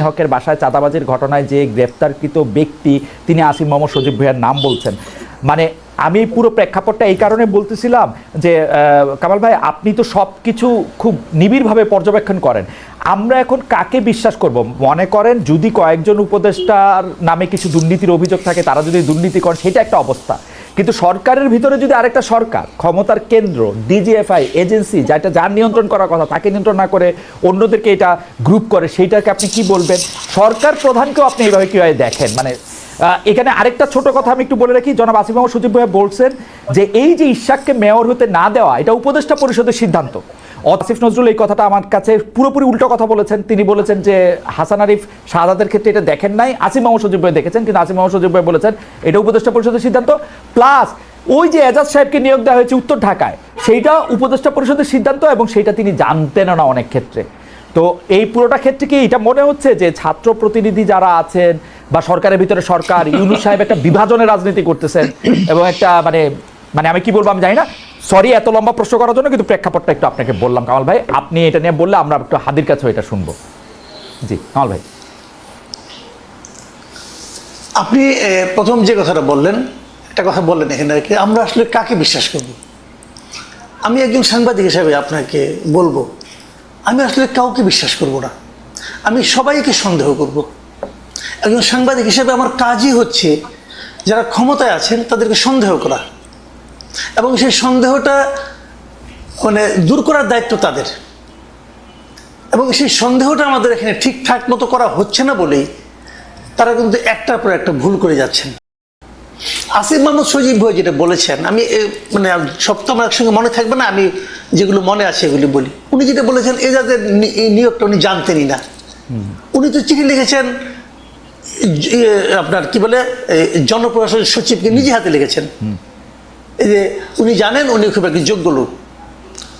হকের বাসায় চাঁদাবাজির ঘটনায় যে গ্রেফতারকৃত ব্যক্তি তিনি আসিফ মোহাম্মদ সজীব ভুঁইয়ার নাম বলছেন। মানে আমি পুরো প্রেক্ষাপটটা এই কারণে বলতেছিলাম যে কামাল ভাই আপনি তো সব কিছু খুব নিবিড়ভাবে পর্যবেক্ষণ করেন, আমরা এখন কাকে বিশ্বাস করব? মনে করেন যদি কয়েকজন উপদেষ্টার নামে কিছু দুর্নীতির অভিযোগ থাকে, তারা যদি দুর্নীতি করেন সেটা একটা অবস্থা, কিন্তু সরকারের ভিতরে যদি আরেকটা সরকার ক্ষমতার কেন্দ্র ডিজিএফআই এজেন্সি যেটা যার নিয়ন্ত্রণ করার কথা তাকে নিয়ন্ত্রণ না করে অন্যদেরকে এটা গ্রুপ করে, সেইটাকে আপনি কি বলবেন? সরকার প্রধানকেও আপনি এইভাবে কীভাবে দেখেন? মানে এখানে আরেকটা ছোট কথা আমি একটু বলে রাখি, জনাব আসিফ মোহাম্মদ সজীব ভুঁইয়া বলছেন যে এই যে ইশাককে মেয়র হতে না দেওয়া এটা উপদেষ্টা পরিষদের সিদ্ধান্ত। আসিফ নজরুল এই কথাটা আমার কাছে পুরোপুরি উল্টো কথা বলেছেন। তিনি বলেছেন যে হাসান আরিফ শাহাদাতের ক্ষেত্রে এটা দেখেন নাই, আসিফ মোহাম্মদ সজীব ভুঁইয়া দেখেছেন, কিন্তু আসিফ মোহাম্মদ সজীব ভুঁইয়া বলেছেন এটা উপদেষ্টা পরিষদের সিদ্ধান্ত। প্লাস ওই যে এজাজ সাহেবকে নিয়োগ দেওয়া হয়েছে উত্তর ঢাকায়, সেইটা উপদেষ্টা পরিষদের সিদ্ধান্ত এবং সেইটা তিনি জানতেন না অনেক ক্ষেত্রে। তো এই পুরোটা ক্ষেত্রে কি এটা মনে হচ্ছে যে ছাত্র প্রতিনিধি যারা আছেন বা সরকারের ভিতরে সরকার ইউনূস সাহেব একটা বিভাজনের রাজনীতি করতেছেন এবং একটা মানে মানে আমি কি বলবো আমি জানি না, সরি এত লম্বা প্রশ্ন করার জন্য, কিন্তু প্রেক্ষাপটটা একটু আপনাকে বললাম কামাল ভাই, আপনি এটা নিয়ে বললে আমরা একটু হাদির কাছেও এটা শুনবো। জি কামাল ভাই, আপনি প্রথম যে কথাটা বললেন, একটা কথা বললেন এখানে আর কি, আমরা আসলে কাকে বিশ্বাস করব? আমি একজন সাংবাদিক হিসাবে আপনাকে বলবো আমি আসলে কাউকে বিশ্বাস করব না, আমি সবাইকে সন্দেহ করব। একজন সাংবাদিক হিসেবে আমার কাজই হচ্ছে যারা ক্ষমতায় আছেন তাদেরকে সন্দেহ করা, এবং সেই সন্দেহটা মানে দূর করার দায়িত্ব তাদের। এবং সেই সন্দেহটা আমাদের এখানে ঠিকঠাক মতো করা হচ্ছে না বলেই তারা কিন্তু একটার পর একটা ভুল করে যাচ্ছেন। আসিফ মোহাম্মদ সজীব ভুঁইয়া যেটা বলেছেন, আমি মানে সব তো আমার একসঙ্গে মনে থাকবে না, আমি যেগুলো মনে আছে এগুলি বলি। উনি যেটা বলেছেন এজাজের এই নিয়োগটা উনি জানতেনই না। উনি তো চিঠি লিখেছেন আপনার কি বলে জনপ্রশাসন সচিবকে নিজে হাতে লিখেছেন, এই যে উনি জানেন উনি খুব একটা যোগ্য লোক,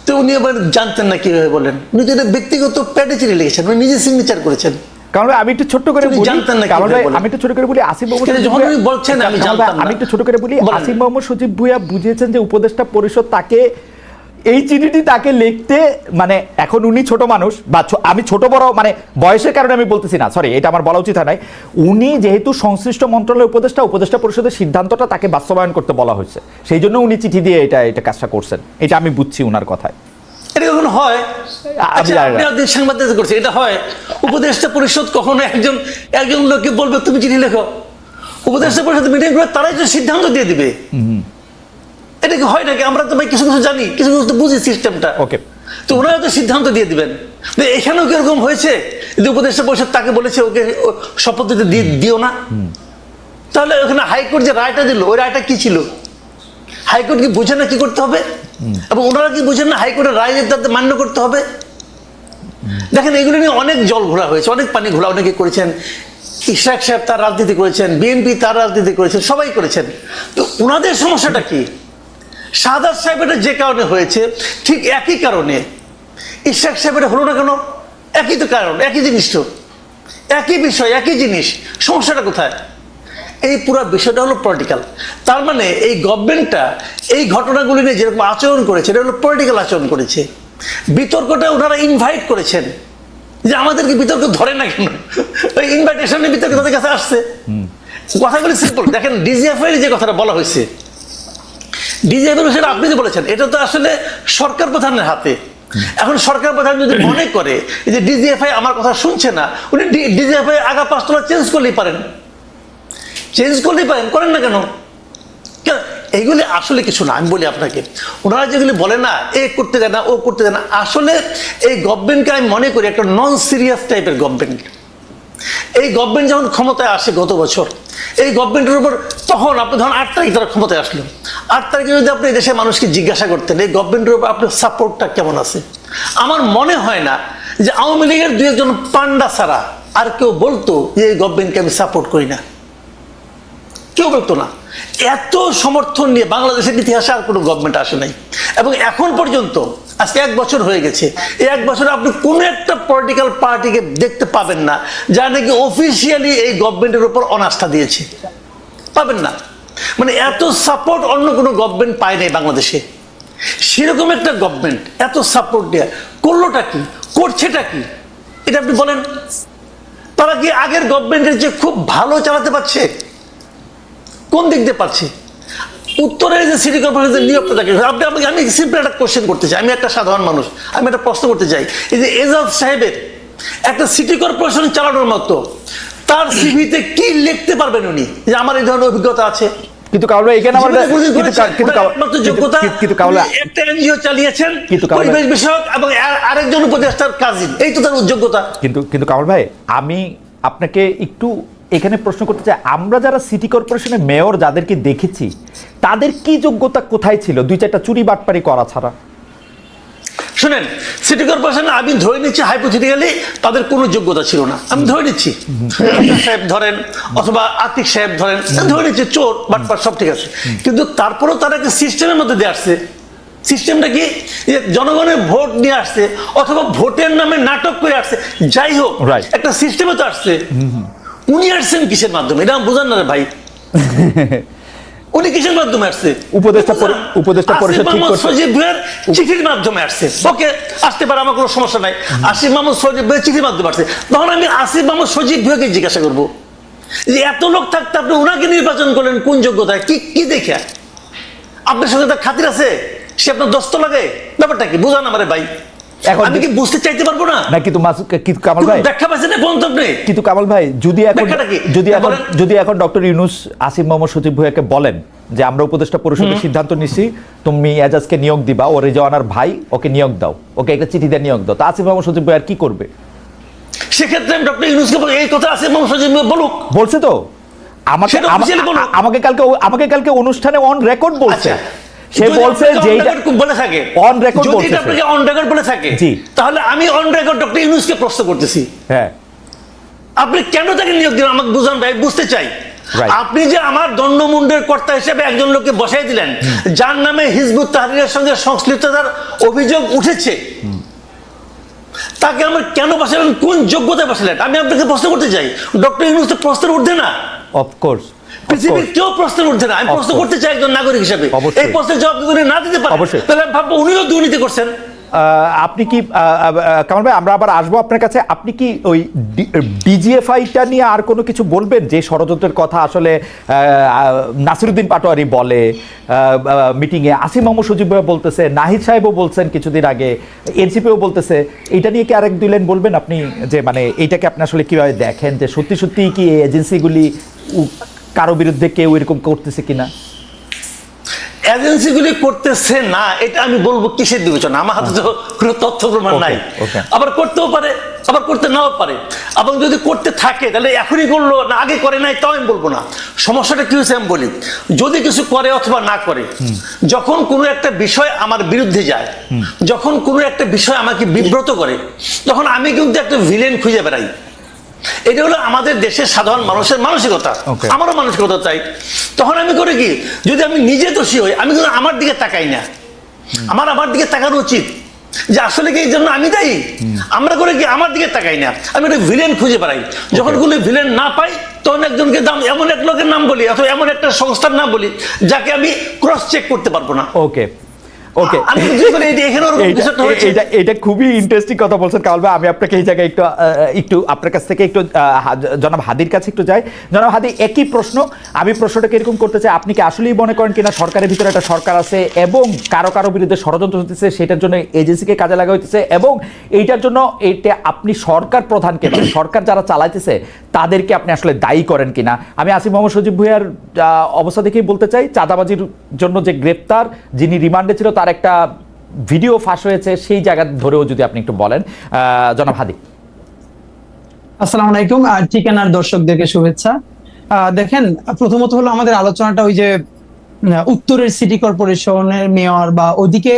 তো উনি আবার জানতেন না কিভাবে বলেন? উনি তো এটা ব্যক্তিগত প্যাডে চিঠি লিখেছেন, উনি নিজে সিগনেচার করেছেন। কারণ আমি একটু ছোট্ট করে বলি, আমি একটু ছোট করে বলি আসিফ মোহাম্মদ বলছেন আমি একটু ছোট করে বলি আসিফ মোহাম্মদ সজীব ভুঁইয়া বুঝিয়েছেন যে উপদেষ্টা পরিষদ তাকে এই চিঠিটি তাকে লিখতে, মানে এখন উনি ছোট মানুষ বা আমি ছোট বড় মানে বয়সের কারণে আমি বলতেছি না, সরি এটা আমার বলা উচিত হয় নাই, উনি যেহেতু সংশ্লিষ্ট মন্ত্রণালয়ের উপদেষ্টা পরিষদের সিদ্ধান্তটা তাকে বাস্তবায়ন করতে বলা হয়েছে, সেই জন্য উনি চিঠি দিয়ে এটা কাজটা করছেন, এটা আমি বুঝছি উনার কথায়। এটা কখন হয়? সাংবাদিক করছে এটা হয়? উপদেষ্টা পরিষদ কখনো একজন লোককে বলবে তুমি চিঠি লেখো, উপদেষ্টা পরিষদ মিটিং করে তারাই তো সিদ্ধান্ত দিয়ে দিবে। এটা কি হয় নাকি? আমরা তো ভাই কিছু কিছু জানি, কিছু কিছু তো বুঝি সিস্টেমটা। ওকে, তো ওনারা তো সিদ্ধান্ত দিয়ে দিবেন। এখানেও কিরকম হয়েছে যে উপদেষ্টা পরিষদ তাকে বলেছে ওকে শপথ দিতে দিও না, তাহলে ওখানে হাইকোর্ট যে রায়টা দিল ওই রায়টা কি ছিল? হাইকোর্ট কি বুঝে না কি করতে হবে? এবং ওনারা কি বুঝেন না হাইকোর্টের রায় তাদের মান্য করতে হবে? দেখেন এগুলো নিয়ে অনেক জল ঘোলা হয়েছে, অনেক পানি ঘোলা অনেকে করেছেন। ইশরাক সাহেব তার রাজনীতি করেছেন, বিএনপি তার রাজনীতি করেছেন, সবাই করেছেন। তো ওনাদের সমস্যাটা কি? শাহাদাত সাহেবের যে কারণে হয়েছে ঠিক একই কারণে ইশরাক সাহেবের হলো না কেন? একই তো কারণ, একই জিনিস, তো একই বিষয়, একই জিনিস, সমস্যাটা কোথায়? এই পুরো বিষয়টা হলো পলিটিক্যাল। তার মানে এই গভর্নমেন্টটা এই ঘটনাগুলি নিয়ে যেরকম আচরণ করেছে এটা হলো পলিটিক্যাল আচরণ করেছে। বিতর্কটা ওনারা ইনভাইট করেছেন, যে আমাদেরকে বিতর্ক ধরে না কেন, ওই ইনভাইটেশনের বিতর্ক তাদের কাছে আসছে। কথাগুলি সিম্পল। দেখেন ডিজিএফআই যে কথাটা বলা হয়েছে, ডিজিএফআই সেটা আপনি যে বলেছেন এটা তো আসলে সরকার প্রধানের হাতে। এখন সরকার প্রধান যদি মনে করে যে ডিজিএফআই আমার কথা শুনছে না, উনি ডিজিএফআই আগা 5 তলা চেঞ্জ করলেই পারেন, করেন না কেন? এইগুলি আসলে কিছু না। আমি বলি আপনাকে, ওনারা যেগুলি বলে না এ করতে দেয় না ও করতে দেয় না, আসলে এই গভর্নমেন্টকে আমি মনে করি একটা নন সিরিয়াস টাইপের গভর্নমেন্ট। এই গভর্নমেন্ট যখন ক্ষমতায় আসে গত বছর, এই গভর্নমেন্টের উপর তখন আপনি ধরুন 8 তারিখ তারা ক্ষমতায় আসলো, 8 তারিখে যদি আপনি দেশের মানুষকে জিজ্ঞাসা করতেন এই গভর্নমেন্টের উপর আপনার সাপোর্টটা কেমন আছে, আমার মনে হয় না যে আওয়ামী লীগের 2-1 পান্ডা ছাড়া আর কেউ বলতো যে এই গভর্নমেন্টকে আমি সাপোর্ট করি না। কেউ বলতো না। এত সমর্থন নিয়ে বাংলাদেশের ইতিহাসে আর কোনো গভর্নমেন্ট আসে নাই। এবং এখন পর্যন্ত আজকে 1 বছর হয়ে গেছে, এই 1 বছরে আপনি কোনো একটা পলিটিক্যাল পার্টিকে দেখতে পাবেন না যারা নাকি অফিসিয়ালি এই গভর্নমেন্টের উপর অনাস্থা দিয়েছে, পাবেন না। মানে এত সাপোর্ট অন্য কোনো গভর্নমেন্ট পায় নাই বাংলাদেশে। সেরকম একটা গভর্নমেন্ট এত সাপোর্ট দেয়া করলোটা কি, করছেটা কি, এটা আপনি বলেন। তারা কি আগের গভর্নমেন্টের যে খুব ভালো চালাতে পারছে? কোন দিক দিয়ে পারছে? উত্তরের যে সিটি কর্পোরেশনের নিয়োগটা থাকে, আমি সিম্পল একটা কোশ্চেন করতে চাই, আমি একটা সাধারণ মানুষ, আমি একটা প্রশ্ন করতে চাই। এই যে এজাজ সাহেবের একটা সিটি কর্পোরেশন চালানোর মতো তার সিভিতে কি লিখতে পারবেন উনি যে আমার এই ধরনের অভিজ্ঞতা আছে? কিন্তু কাউলা এখানে আমার কিন্তু কাউলা একটা এনজিও চালিয়েছেন পরিবেশ বিষয়ক এবং আরেকজন উপদেষ্টার কাজিন, এই তো তার যোগ্যতা। কিন্তু কামাল ভাই, আমি আপনাকে একটু এখানে প্রশ্ন করতে চাই, আমরা যারা সিটি কর্পোরেশনের মেয়র যাদেরকে দেখেছি তাদের কি যোগ্যতা কোথায় ছিল 2-4টা চুরি বাটপারি করা ছাড়া? শুনেন, সিটি কর্পোরেশন আমি ধরে নিচ্ছি হাইপোথেটিক্যালি তাদের কোনো যোগ্যতা ছিল না, আমি ধরে নিচ্ছি। সাহেব ধরেন অথবা আতিক সাহেব ধরেন, ধরে নিচ্ছি চোর বাটপার সব ঠিক আছে, কিন্তু তারপরেও তারা একটা সিস্টেমের মধ্যে দিয়ে আসছে। সিস্টেমটা কি? যে জনগণের ভোট নিয়ে আসছে অথবা ভোটের নামে নাটক করে আসছে, যাই হোক একটা সিস্টেমে তো আসছে। উনি আসছেন কিসের মাধ্যমে? এটা বোঝান না রে ভাই। উনি কিসের মাধ্যমে আসছে? উপদেষ্টা পরিষদ ঠিক করছে, সজীব ভুঁইয়ার চিঠির মাধ্যমে আসছে। ওকে, আসতে পারে, আমার কোনো সমস্যা নাই। আসিফ মাহমুদ সজীব ভুঁইয়ার চিঠির মাধ্যমে আসছে। তখন আমি আসিফ মাহমুদ সজীব ভুঁইয়াকে জিজ্ঞাসা করবো যে এত লোক থাকতে আপনি ওনাকে নির্বাচন করলেন কোন যোগ্যতায়? কি দেখে? আপনার সাথে তার খাতির আছে? সে আপনার দোস্ত লাগে? ব্যাপারটা কি বুঝান আমারে ভাই। আমি কি বুঝতে চাইতে পারবো না? কিন্তু কামাল ভাই ব্যাখ্যা পাচ্ছেন না পর্যন্ত আপনি? কিন্তু কামাল ভাই, যদি এখন ডক্টর ইউনূস আসিফ মাহমুদ সজীব ভুঁইয়াকে বলেন যে আমরা উপদেষ্টা পরিষদের সিদ্ধান্ত নিছি, তুমি এজাজকে নিয়োগ দিবা, ও রেজওয়ানার ভাই, ওকে নিয়োগ দাও, ওকে একটা চিঠি দিয়ে নিয়োগ দাও, তো আসিফ মাহমুদ সজীব ভুঁইয়া কি করবে? সেক্ষেত্রে আমি ডক্টর ইউনূসকে এই কথা আসিফ মাহমুদ সজীব ভুঁইয়া বলুক, বলছে তো আমাকে কালকে অনুষ্ঠানে অন রেকর্ড বলছে। সে বলছে যে এটা বলে থাকে অন রেকর্ড বলছে, যদি আপনাকে অন রেকর্ড বলে থাকে, তাহলে আমি অন রেকর্ড ডক্টর ইউনূসকে প্রশ্ন করতেছি, হ্যাঁ আপনি কেন তাকে নিয়োগ দিলেন? আমাকে বুঝান ভাই, বুঝতে চাই। আপনি যে আমার দণ্ডমুণ্ডের কর্তা হিসেবে একজন লোককে বসাই দিলেন যার নামে হিজবুত তাহরীরের সঙ্গে সংশ্লিষ্টতার অভিযোগ উঠেছে, তাকে আমার কেন বসালেন? কোন যোগ্যতায় বসালেন? আমি আপনাকে প্রশ্ন করতে চাই। ডক্টর ইউনূস তো প্রশ্নের ঊর্ধ্বে না, অফকোর্স পৃথিবীর কেউ প্রশ্নের ঊর্ধ্বে না। আমি প্রশ্ন করতে চাই একজন নাগরিক হিসেবে, এই প্রশ্নের জবাব যদি না দিতে পারেন তাহলে আমি ভাববো উনিও দুর্নীতি করছেন। আপনি কি কামাল ভাই, আমরা আবার আসবো আপনার কাছে, আপনি কি ওই ডিজিএফআইটা নিয়ে আর কোনো কিছু বলবেন? যে ষড়যন্ত্রের কথা আসলে নাসিরুদ্দিন পাটোয়ারি বলে মিটিংয়ে, আসিফ মাহমুদ সজীব ভাই বলতেছে, নাহিদ সাহেবও বলছেন কিছুদিন আগে, এনসিপিও বলতেছে, এইটা নিয়ে কি আরেক দুই লাইন বলবেন আপনি? যে মানে এইটাকে আপনি আসলে কিভাবে দেখেন, যে সত্যি সত্যি কি এই এজেন্সিগুলি কারো বিরুদ্ধে কেউ এরকম করতেছে কিনা? এজেন্সিগুলি করতেছে না এটা আমি বলবো কিসের বিবেচনা? আমার হাতে তো কোনো তথ্য প্রমাণ নাই। আবার করতেও পারে, আবার করতে নাও পারে। এবং যদি করতে থাকে তাহলে এখনই করলো না আগে করে নাই, তাও আমি বলবো না। সমস্যাটা কি হয়েছে আমি বলি। যদি কিছু করে অথবা না করে, যখন কোনো একটা বিষয় আমার বিরুদ্ধে যায়, যখন কোনো একটা বিষয় আমাকে বিব্রত করে, তখন আমি কিন্তু একটা ভিলেন খুঁজে বেড়াই। এটা হলো আমাদের দেশের সাধারণ মানুষের মানসিকতা, আমারও মানসিকতা চাই। তখন আমি করে কি, যদি আমি নিজে দোষী হই, আমি কিন্তু আমার দিকে তাকাই না। আমার দিকে তাকানো উচিত যে আসলে কি এই জন্য আমি দায়ী। আমরা করে কি আমার দিকে তাকাই না, আমি একটা ভিলেন খুঁজে বেড়াই। যখন কোনো ভিলেন না পাই তখন একজনকে এমন এক লোকের নাম বলি অথবা এমন একটা সংস্থার নাম বলি যাকে আমি ক্রস চেক করতে পারবো না। ওকে, এটা খুবই ইন্টারেস্টিং কথা বলছেন কামাল ভাই। আমি আপনাকে এই জায়গায় একটু আপনার কাছ থেকে একটু জনাব হাদির কাছে একটু যাই। জনাব হাদি, একই প্রশ্ন, আমি প্রশ্নটাকে এরকম করতে চাই, আপনি কি আসলেই মনে করেন কিনা সরকারের ভিতরে একটা সরকার আছে এবং কারো বিরুদ্ধে ষড়যন্ত্র হতেছে, সেটার জন্য এজেন্সিকে কাজে লাগা হইতেছে, এবং এইটার জন্য এটা আপনি সরকার প্রধানকে, মানে সরকার যারা চালাইতেছে তাদেরকে আপনি আসলে দায়ী করেন কিনা? আমি আসিফ মাহমুদ সজীব ভুঁইয়ার অবস্থা দেখেই বলতে চাই, চাঁদাবাজির জন্য যে গ্রেপ্তার, যিনি রিমান্ডে ছিল, তার একটা ভিডিও ফাঁস হয়েছে, সেই জায়গা ধরেও যদি আপনি একটু বলেন। জনাব হাদি। আসসালামু আলাইকুম, আর ঠিকানার দর্শকদেরকে শুভেচ্ছা। দেখেন, প্রথমত হলো আমাদের আলোচনাটা ওই যে উত্তরের সিটি কর্পোরেশনের মেয়র বা ওদিকে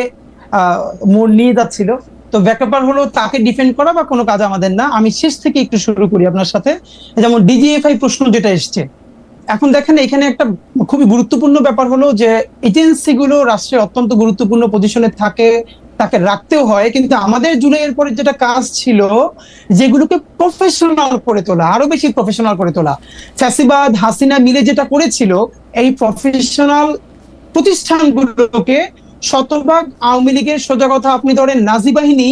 মোড় নিয়ে যাচ্ছিল। তো ব্যাপার হলো তাকে ডিফেন্ড করা বা কোনো কাজ আমাদের না। আমি শেষ থেকে একটু শুরু করি আপনার সাথে। যেমন ডিজিএফআই প্রশ্ন যেটা এসছে, এখন দেখেন এখানে একটা খুবই গুরুত্বপূর্ণ ব্যাপার হলো যে এজেন্সিগুলো রাষ্ট্রের অত্যন্ত গুরুত্বপূর্ণ পজিশনে থাকে, তাকে রাখতেও হয়, কিন্তু আমাদের জুলাইয়ের পরে যেটা কাজ ছিল যেগুলোকে প্রফেশনাল করে তোলা, আরো বেশি প্রফেশনাল করে তোলা। ফ্যাসিবাদ হাসিনা মিলে যেটা করেছিল, এই প্রফেশনাল প্রতিষ্ঠানগুলোকে শতভাগ আওয়ামী লীগের, সোজা কথা আপনি ধরেন নাজি বাহিনী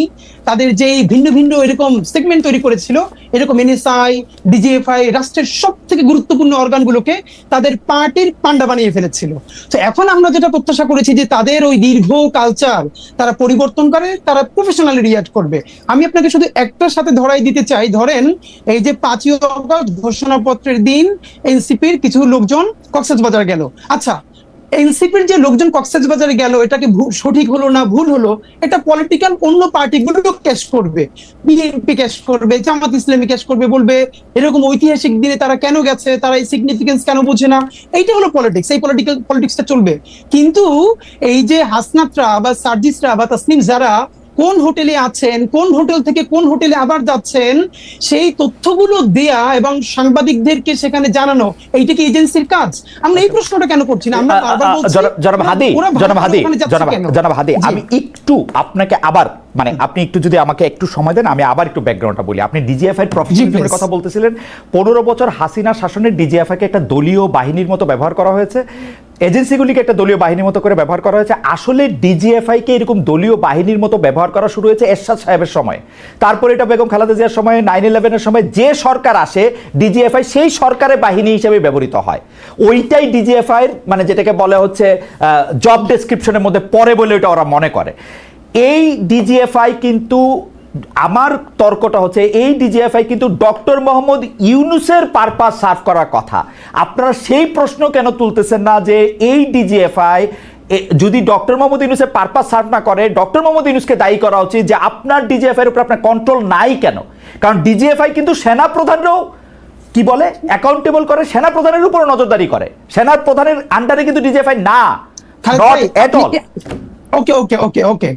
তাদের যে ভিন্ন ভিন্ন এরকম সেগমেন্ট তৈরি করেছিল, এরকম এনএসআই, ডিজিএফআই, রাষ্ট্রের সব থেকে গুরুত্বপূর্ণ অর্গানগুলোকে তাদের পার্টির পান্ডা বানিয়ে ফেলেছিল। তো এখন আমরা যেটা প্রত্যাশা করেছি যে তাদের ওই দীর্ঘ কালচার তারা পরিবর্তন করে, তারা প্রফেশনালি রিয়াক্ট করবে। আমি আপনাকে শুধু একটার সাথে ধরাই দিতে চাই, ধরেন এই যে 5ই অগস্ট ঘোষণাপত্রের দিন এনসিপির কিছু লোকজন কক্সবাজার গেল। আচ্ছা, এনসিপির যে লোকজন কক্সবাজারে গেল, এটাকে সঠিক হলো না ভুল হলো, এটা পলিটিক্যাল অন্য পার্টিগুলো ক্যাশ করবে, বিএনপি ক্যাশ করবে, জামাত ইসলামী ক্যাশ করবে, বলবে এরকম ঐতিহাসিক দিনে তারা কেন গেছে, তারা এই সিগনিফিকেন্স কেন বোঝে না। এইটা হলো পলিটিক্স, এই পলিটিক্সটা চলবে। কিন্তু এই যে হাসনাতরা বা সার্জিসরা বা তাসনিম যারা কোন হোটেলে আছেন, কোন হোটেল থেকে কোন হোটেলে আবার যাচ্ছেন, সেই তথ্যগুলো দেয়া এবং সাংবাদিকদেরকে সেখানে জানানো, এইটা কি এজেন্সির কাজ? আমরা এই প্রশ্নটা কেন করছি না? আমরা বারবার বলছি জনাব হাদি, ওরা জনাব হাদি, ওখানে যাচ্ছে কেন? জনাব হাদি, জি। আমি একটু আপনাকে আবার মানে আপনি একটু যদি আমাকে একটু সময় দেন, আমি আবার একটু ব্যাকগ্রাউন্ডটা বলি। আপনি ডিজিএফআই প্রফেশনালিজমের কথা বলতেছিলেন। 15 বছর হাসিনা শাসনের ডিজিএফআই কে একটা দলীয় বাহিনীর মতো ব্যবহার করা হয়েছে, এজেন্সিগুলিকে একটা দলীয় বাহিনীর মতো করে ব্যবহার করা হয়েছে। আসলে ডিজিএফআই কে এরকম দলীয় বাহিনীর মতো ব্যবহার করা শুরু হয়েছে এরশাদ সাহেবের সময়, তারপরে এটা বেগম খালেদা জিয়ার সময়, 9/11-এর সময় যে সরকার আসে ডিজিএফআই সেই সরকারের বাহিনী হিসেবে ব্যবহৃত হয়। ওইটাই ডিজিএফআই মানে যেটাকে বলে হচ্ছে জব ডেসক্রিপশনের মধ্যে পড়ে বলে এটা ওরা মনে করে। এই ডিজিএফআই কিন্তু, আমার তর্কটা হচ্ছে এই ডিজিএফআই কিন্তু ডক্টর মোহাম্মদ ইউনূসের পারপাস সার্ভ করার কথা। আপনারা সেই প্রশ্ন কেন তুলতেছেন না যে এই ডিজিএফআই যদি ডক্টর মোহাম্মদ ইউনূসের পারপাস সার্ভ না করে, ডক্টর মোহাম্মদ ইউনূসকে দায়ী করা উচিত যে আপনার ডিজিএফআই এর উপর আপনার কন্ট্রোল নাই কেন? কারণ ডিজিএফআই কিন্তু সেনা প্রধানরাও কি বলে অ্যাকাউন্টেবল করে, সেনা প্রধানের উপর নজরদারি করে, সেনা প্রধানের আন্ডারে কিন্তু ডিজিএফআই না, নট এট অল। ওকে ওকে ওকে ওকে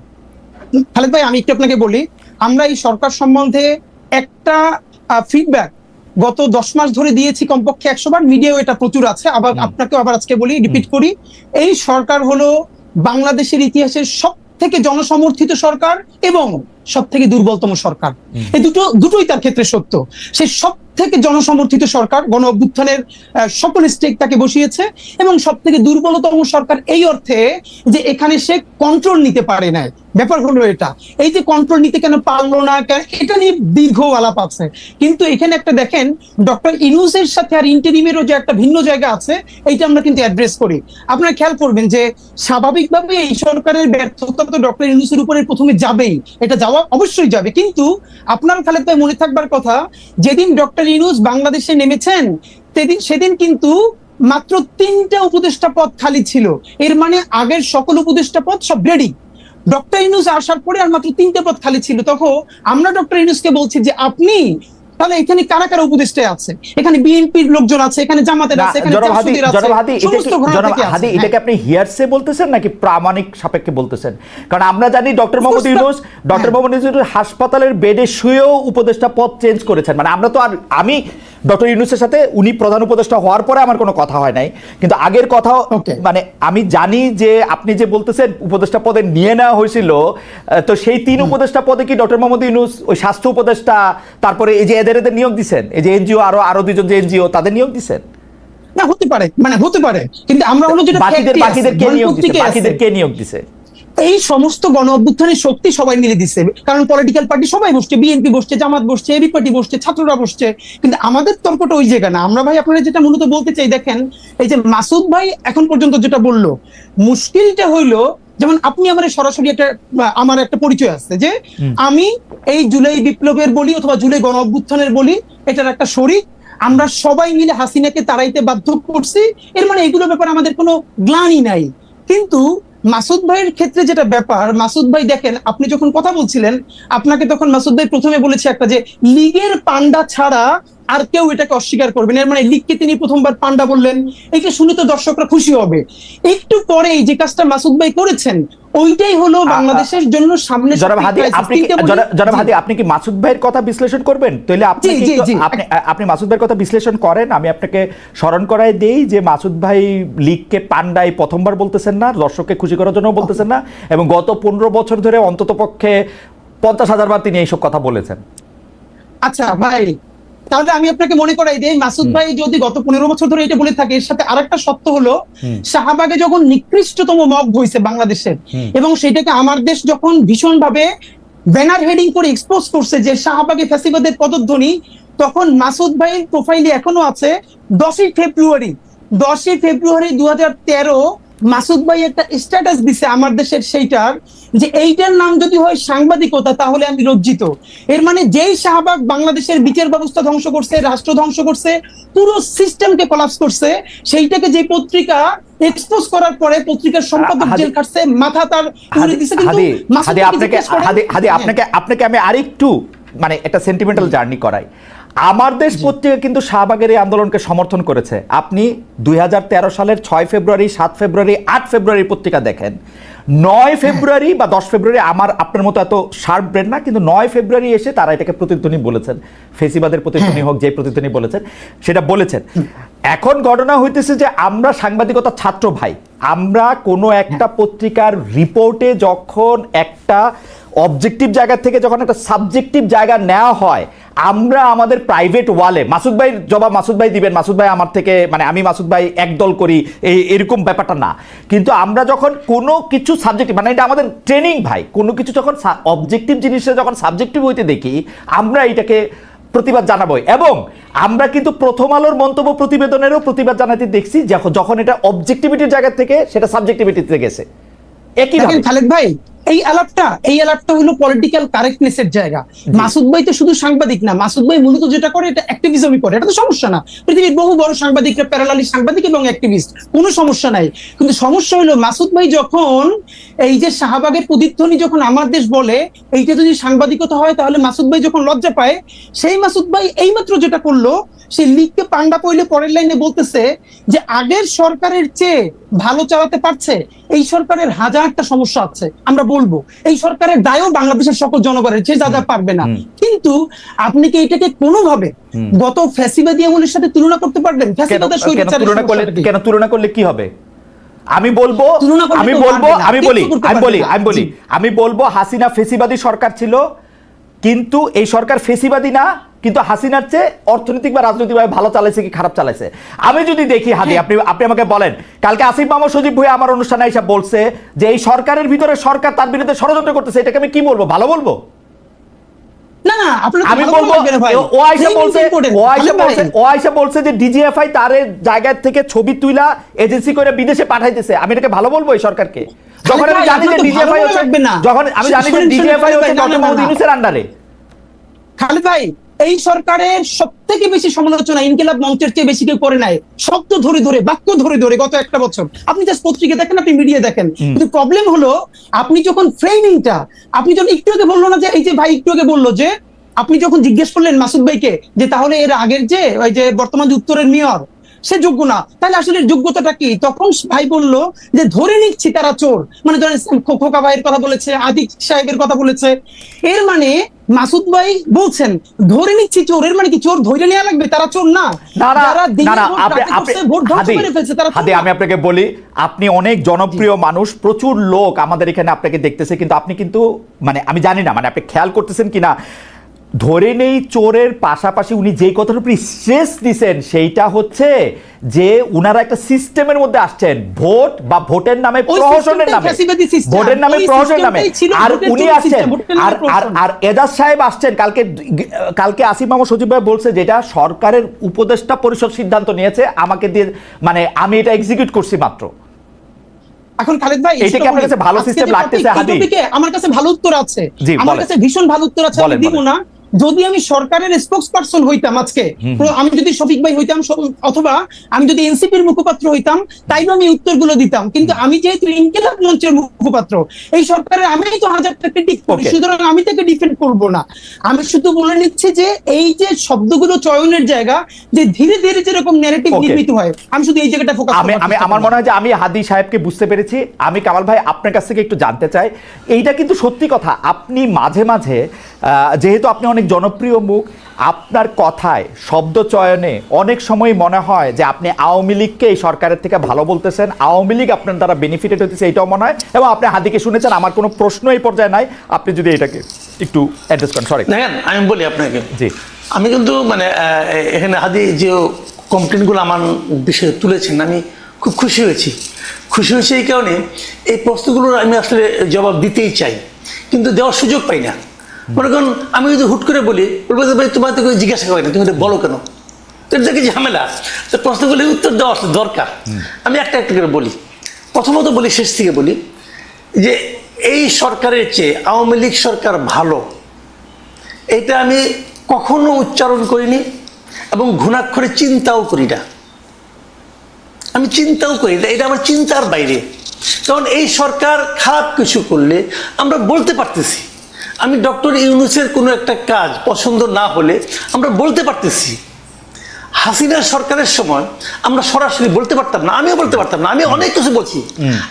খালেদ ভাই, আমি একটু আপনাকে বলি, আমরা এই সরকার সম্বন্ধে একটা ফিডব্যাক গত 10 মাস ধরে দিয়েছি কমপক্ষে 100 বার, মিডিয়াও এটা প্রচুর আছে। আবার আপনাকেও আবার আজকে বলি, রিপিট করি, এই সরকার হলো বাংলাদেশের ইতিহাসের সব থেকে জনসমর্থিত সরকার এবং সব থেকে দুর্বলতম সরকার। এই দুটোই তার ক্ষেত্রে সত্য। সে সব থেকে জনসমর্থিত সরকার, গণ অভ্যুত্থানের সকল স্টেক তাকে বসিয়েছে, এবং সব থেকে দুর্বলতম সরকার এই অর্থে যে এখানে সে কন্ট্রোল নিতে পারে না। ব্যাপার হলো এটা, এই যে কন্ট্রোল নিতে কেন পারলো না, এটা নিয়ে দীর্ঘ আলাপ আছে। কিন্তু এখানে একটা দেখেন, ডক্টর ইউনূসের সাথে আর ইন্টারিমেরও যে একটা ভিন্ন জায়গা আছে, এইটা আমরা কিন্তু অ্যাড্রেস করি। আপনারা খেয়াল করবেন যে স্বাভাবিকভাবে এই সরকারের ব্যর্থতা তো ডক্টর ইউনূসের উপরে প্রথমে যাবেই, এটা যাওয়া অবশ্যই যাবে। কিন্তু আপনার খালেদ ভাই মনে থাকবার কথা, যেদিন ডক্টর ইউনূস বাংলাদেশে নেমেছেন সেদিন কিন্তু মাত্র 3টা উপদেষ্টা পদ খালি ছিল। এর মানে আগের সকল উপদেষ্টা পদ সব রেডি, ডক্টর ইউনূস আসার পরে আর মাত্র 3টে পদ খালি ছিল। তখন আমরা ডক্টর ইউনূসকে বলছি যে আপনি তাহলে এখানে কারা কারা উপদেষ্টা আছে, এখানে বিএনপির লোকজন আছে, এখানে জামাতের আছে, এখানে জাসদের আছে, সমস্ত ঘরানা থেকে আছে। এটাকে আপনি হিয়ারসে বলতেছেন নাকি প্রামাণিক সাপেক্ষে বলতেছেন? কারণ আমরা জানি ডক্টর মোহাম্মদ ইউনূস হাসপাতালের বেডে শুয়েও উপদেষ্টা পদ চেঞ্জ করেছেন। মানে আমরা তো, আর আমি ডক্টর ইউনূসের সাথে উনি প্রধান উপদেষ্টা হওয়ার পরে আমার কোনো কথা হয় নাই, কিন্তু আগের কথা মানে আমি জানি যে আপনি যে বলতেছেন উপদেষ্টা পদে নিয়ে নেওয়া হয়েছিল, তো সেই 3 উপদেষ্টা পদে কি ডক্টর মোহাম্মদ ইউনূস ওই স্বাস্থ্য উপদেষ্টা, তারপরে এই যে এদের নিয়োগ দিচ্ছেন, এই যে এনজিও আরো 2জন যে এনজিও তাদের নিয়োগ দিচ্ছেন? না, হতে পারে, মানে হতে পারে, কিন্তু আমরা হলো যেটা বাকিদের কে নিয়োগ দিছে? এই সমস্ত গণ অভ্যুত্থানের শক্তি সবাই মিলে দিচ্ছে, কারণ পলিটিক্যাল পার্টি সবাই বসছে, বিএনপি বসছে, জামাত বসছে, এবি পার্টি বসছে, ছাত্ররা বসছে। কিন্তু আমাদের তর্কটা ওই জায়গা না। আমরা ভাই আপনারা যেটা মূলত বলতে চাই, দেখেন এই যে মাসুদ ভাই এখন পর্যন্ত যেটা বললো, মুশকিলটা হইলো, যেমন আপনি আমার সরাসরি আমার একটা পরিচয় আছে যে আমি এই জুলাই বিপ্লবের বলি অথবা জুলাই গণ অভ্যুত্থানের বলি, এটার একটা শরীক। আমরা সবাই মিলে হাসিনাকে তাড়াইতে বাধ্য করছি, এর মানে এগুলো ব্যাপারে আমাদের কোনো গ্লানি নাই। কিন্তু মাসুদ ভাইয়ের ক্ষেত্রে যেটা ব্যাপার, মাসুদ ভাই দেখেন, আপনি যখন কথা বলছিলেন, আপনাকে তখন মাসুদ ভাই প্রথমে বলেছে একটা যে লীগের পান্ডা ছাড়া আর কেউ এটাকে অস্বীকার করবেন, এর মানে লীগকে তিনি প্রথমবার পান্ডা বললেন। এটা শুনে তো দর্শকরা খুশি হবে। একটু পরে যে কাজটা মাসুদ ভাই করেছেন, ওইটাই হলো বাংলাদেশের জন্য সামনে। জনাব হাদি, আপনি কি মাসুদ ভাইয়ের কথা বিশ্লেষণ করবেন? তাহলে আপনি মাসুদ ভাইয়ের কথা বিশ্লেষণ করেন। আমি আপনাকে স্মরণ করাই দেই যে মাসুদ ভাই লীগকে পান্ডাই প্রথমবার বলতেছেন না, দর্শককে খুশি করার জন্য বলতেছেন না, এবং গত 15 বছর ধরে অন্তত পক্ষে 50,000 বার তিনি এইসব কথা বলেছেন। আচ্ছা ভাই, তাহলে আমি আপনাকে মনে করাই দিই, মাসুদ ভাই যদি গত 15 বছর ধরে এটা বলে থাকে, এর সাথে আরেকটা সত্য হলো শাহবাগে যখন নিকৃষ্টতম মব হয়েছে বাংলাদেশের, এবং সেটাকে আমার দেশ যখন ভীষণ ভাবে ব্যানার হেডিং করে এক্সপোজ করছে যে শাহবাগে ফ্যাসিবাদের পদধ্বনি, তখন মাসুদ ভাইয়ের প্রোফাইলে এখনো আছে 10ই ফেব্রুয়ারি 2013 মাসুদ ভাই একটা স্ট্যাটাস দিছে আমার দেশের, সেইটার যে এইটার নাম যদি হয় সাংবাদিকতা তাহলে আমি লজ্জিত। এর মানে যেই শাহবাগ বাংলাদেশের বিচার ব্যবস্থা ধ্বংস করছে, রাষ্ট্র ধ্বংস করছে, পুরো সিস্টেমকে কোলাপস করছে, সেইটাকে যে পত্রিকা এক্সপোজ করার পরে পত্রিকার সম্পাদক জেল কাটছে, মাথা তার তুলে দিছে। কিন্তু আপনাকে আমি আরেকটু মানে একটা সেন্টিমেন্টাল জার্নি করাই। আমার দেশ পত্রিকা কিন্তু শাহবাগের এই আন্দোলনকে সমর্থন করেছে। আপনি 2013 সালের 6 ফেব্রুয়ারি, 7 ফেব্রুয়ারি, 8 ফেব্রুয়ারি পত্রিকা দেখেন। 9 ফেব্রুয়ারি বা 10 ফেব্রুয়ারি, আমার আপনার মতো এত শার্প ব্রেন না, কিন্তু 9 ফেব্রুয়ারি এসে তারা এটাকে প্রতিধ্বনি বলেছেন, ফেসিবাদের প্রতিধ্বনি হোক, যে প্রতিধ্বনি বলেছেন সেটা বলেছেন। এখন ঘটনা হইতেছে যে আমরা সাংবাদিকতা ছাত্র ভাই, আমরা কোনো একটা পত্রিকার রিপোর্টে যখন একটা অবজেক্টিভ জায়গা থেকে যখন একটা সাবজেক্টিভ জায়গা নেওয়া হয়, আমরা আমাদের প্রাইভেট ওয়ালে মাসুদ ভাই জবাব মাসুদ ভাই দিবেন, মাসুদ ভাই আমার থেকে মানে আমি মাসুদ ভাই একদল করি এরকম ব্যাপারটা না, কিন্তু আমরা যখন কোনো কিছু সাবজেক্টিভ মানে এটা আমাদের ট্রেনিং ভাই, কোনো কিছু যখন অবজেক্টিভ জিনিসটা যখন সাবজেক্টিভ হইতে দেখি আমরা এটাকে প্রতিবাদ জানাবো। এবং আমরা কিন্তু প্রথম আলোর মন্তব্য প্রতিবেদনেরও প্রতিবাদ জানাতে দেখছি যখন এটা অবজেক্টিভিটির জায়গা থেকে সেটা সাবজেক্টিভিটিতে গেছে। একই খালেদ ভাই, এই আলাপটা হলো পলিটিক্যাল কারেক্টনেসের জায়গা। মাসুদ ভাই তো শুধু সাংবাদিক না, মাসুদ ভাই মূলত যেটা করে এটা অ্যাক্টিভিজমই করে, এটা তো সমস্যা না। পৃথিবীর বহু বড় সাংবাদিকরা প্যারালালি সাংবাদিক এবং অ্যাক্টিভিস্ট, কোনো সমস্যা নাই। কিন্তু সমস্যা হলো মাসুদ ভাই যখন এই যে শাহবাগের প্রতিধ্বনি যখন আমার দেশ বলে, এইটা যদি সাংবাদিকতা হয় তাহলে মাসুদ ভাই যখন লজ্জা পায়, সেই মাসুদ ভাই এইমাত্র যেটা করলো, সে লিগকে পান্ডা পইলে পরের লাইনে বলতেছে যে আগের সরকারের চেয়ে ভালো চালাতে পারছে, এই সরকারের হাজারটা সমস্যা আছে, আমরা বলবো এই সরকারের দায়ও বাংলাদেশের সকল জনগণের চেয়ে যা পারবে না। কিন্তু আপনি কি এটাকে কোনোভাবে গত ফ্যাসিবাদী আমলের সাথে তুলনা করতে পারবেন? কেন তুলনা করলে কি হবে? আমি বলবো হাসিনা ফেসিবাদী সরকার ছিল, কিন্তু এই সরকার ফেসিবাদী না, কিন্তু হাসিনার চেয়ে অর্থনৈতিক বা রাজনৈতিকভাবে ভালো চালাইছে কি খারাপ চালাইছে। আমি যদি দেখি হাদি, আপনি আমাকে বলেন, কালকে আসিফ মাহমুদ সজীব ভুঁইয়া আমার অনুষ্ঠানে এসে বলছে যে এই সরকারের ভিতরে সরকার তার বিরুদ্ধে ষড়যন্ত্র করতেছে, এটাকে আমি কি বলবো? ভালো বলবো? আমি বলবো ও আইসা বলছে যে ডিজিএফআই তার জায়গা থেকে ছবি তুইলা এজেন্সি করে বিদেশে পাঠাইতেছে, আমি এটাকে ভালো বলবো এই সরকারকে? যখন আমি জানি যে ডিজিএফআই হচ্ছে, যখন আমি জানি যে ডিজিএফআই হচ্ছে ডক্টর মাহমুদ ইউনূসের আন্ডারে। খালেদ ভাই, এই সরকারের সবথেকে বেশি সমালোচনা ইনকিলাব মঞ্চের চেয়ে বেশি কেউ করে নাই, শব্দ ধরে ধরে, বাক্য ধরে ধরে গত একটা বছর। আপনি জাস্ট পত্রিকা দেখেন, আপনি মিডিয়া দেখেন, কিন্তু প্রবলেম হলো আপনি যখন ফ্রেমিংটা, আপনি যখন একটু আগে বললো না যে এই যে ভাই একটু আগে বললো যে আপনি যখন জিজ্ঞেস করলেন মাসুদ ভাইকে যে তাহলে এর আগের যে ওই যে বর্তমান উত্তরের মেয়র সে যোগ্য না, তাহলে আসলে যোগ্যতাটা কি? তখন ভাই বলল যে ধরে নিচ্ছি তারা চোর, মানে ধরেন খোকা ভাইয়ের কথা বলেছে, আদিক সাহেবের কথা বলেছে, এর মানে মাসুদ ভাই বলছেন ধরে নিচ্ছি চোর, এর মানে কি চোর ধরে নেওয়া লাগবে? তারা চোর না, আমি আপনাকে বলি, আপনি অনেক জনপ্রিয় মানুষ, প্রচুর লোক আমাদের এখানে আপনাকে দেখতেছে, কিন্তু আপনি কিন্তু মানে আমি জানি না মানে আপনি খেয়াল করতেছেন কিনা, ধরে নেই চোরের পাশাপাশি উনি যেই কথার উপর স্ট্রেস দিচ্ছেন সেইটা হচ্ছে যে উনারা একটা সিস্টেমের মধ্যে আসছেন, ভোট বা ভোটের নামে প্রহসনের নামে, ভোটের নামে প্রহসনের নামে, আর উনি আসছেন আর এজাজ সাহেব আসছেন। কালকে আসিফ মাহমুদ সজীব ভাই বলছে যেটা সরকারের উপদেষ্টা পরিষদ সিদ্ধান্ত নিয়েছে আমাকে দিয়ে, মানে আমি এটা এক্সিকিউট করছি মাত্র। এখন খালেদ ভাই, এটা কি আপনার কাছে ভালো সিস্টেম লাগতেছে? হাদি, আমার কাছে ভালো উত্তর আছে, আমার কাছে ভীষণ ভালো উত্তর আছে, আমি দিব না। যদি আমি সরকারের স্পোক্স পারসন হইতাম আজকে, আমি যদি শফিক ভাই হইতাম অথবা আমি যদি এনসিপির মুখপাত্র হইতাম, তাইলে আমি উত্তরগুলো দিতাম। কিন্তু আমি যেহেতু ইনকিলাব মঞ্চের মুখপাত্র, এই সরকারের আমি তো হাজারটা ক্রিটিক করি, সুতরাং আমি তাকে ডিফেন্ড করব না। আমি শুধু বলে নিচ্ছি যে এই যে শব্দগুলো চয়নের জায়গা, যে ধীরে ধীরে যেরকম ন্যারেটিভ নির্মিত হয়, আমি শুধু এই জায়গাটা ফোকাস করি। আমার মনে হয় যে আমি হাদি সাহেবকে বুঝতে পেরেছি। আমি কামাল ভাই আপনার কাছ থেকে একটু জানতে চাই, এইটা কিন্তু সত্যি কথা, আপনি মাঝে মাঝে যেহেতু আপনি অনেক জনপ্রিয় মুখ, আপনার কথায় শব্দ চয়নে অনেক সময় মনে হয় যে আপনি আওয়ামী লীগকে এই সরকারের থেকে ভালো বলতেছেন, আওয়ামী লীগ আপনার দ্বারা বেনিফিটেড হতেছে, এইটাও মনে হয়। এবং আপনি হাদিকে শুনেছেন, আমার কোনো প্রশ্ন এই পর্যায়ে নাই, আপনি যদি এটাকে একটু অ্যাড্রেস করেন। সরি, দেখেন আমি বলি আপনাকে, জি, আমি কিন্তু মানে এখানে হাদি যে কমপ্লেনগুলো আমার বিষয়ে তুলেছেন, আমি খুব খুশি হয়েছি এই কারণে এই প্রশ্নগুলোর আমি আসলে জবাব দিতেই চাই, কিন্তু দেওয়ার সুযোগ পাই না। মনে করুন আমি যদি হুট করে বলি, বলবো যে ভাই তোমার তো জিজ্ঞাসা করে না, তুমি এটা বলো কেন, তো এটা কি ঝামেলা? তো প্রশ্নগুলি উত্তর দেওয়া আসলে দরকার। আমি একটা করে বলি, প্রথমত বলি, শেষ থেকে বলি, যে এই সরকারের চেয়ে আওয়ামী লীগ সরকার ভালো, এটা আমি কখনো উচ্চারণ করিনি এবং ঘুণাক্ষরে চিন্তাও করি না। আমি চিন্তাও করি না, এটা আমার চিন্তার বাইরে। কারণ এই সরকার খারাপ কিছু করলে আমরা বলতে পারতেছি। আমি ডক্টর ইউনূসের কোনো একটা কাজ পছন্দ না হলে আমরা বলতে পারতেছি। হাসিনা সরকারের সময় আমরা সরাসরি বলতে পারতাম না, আমিও বলতে পারতাম না, আমি অনেক কিছু বলছি।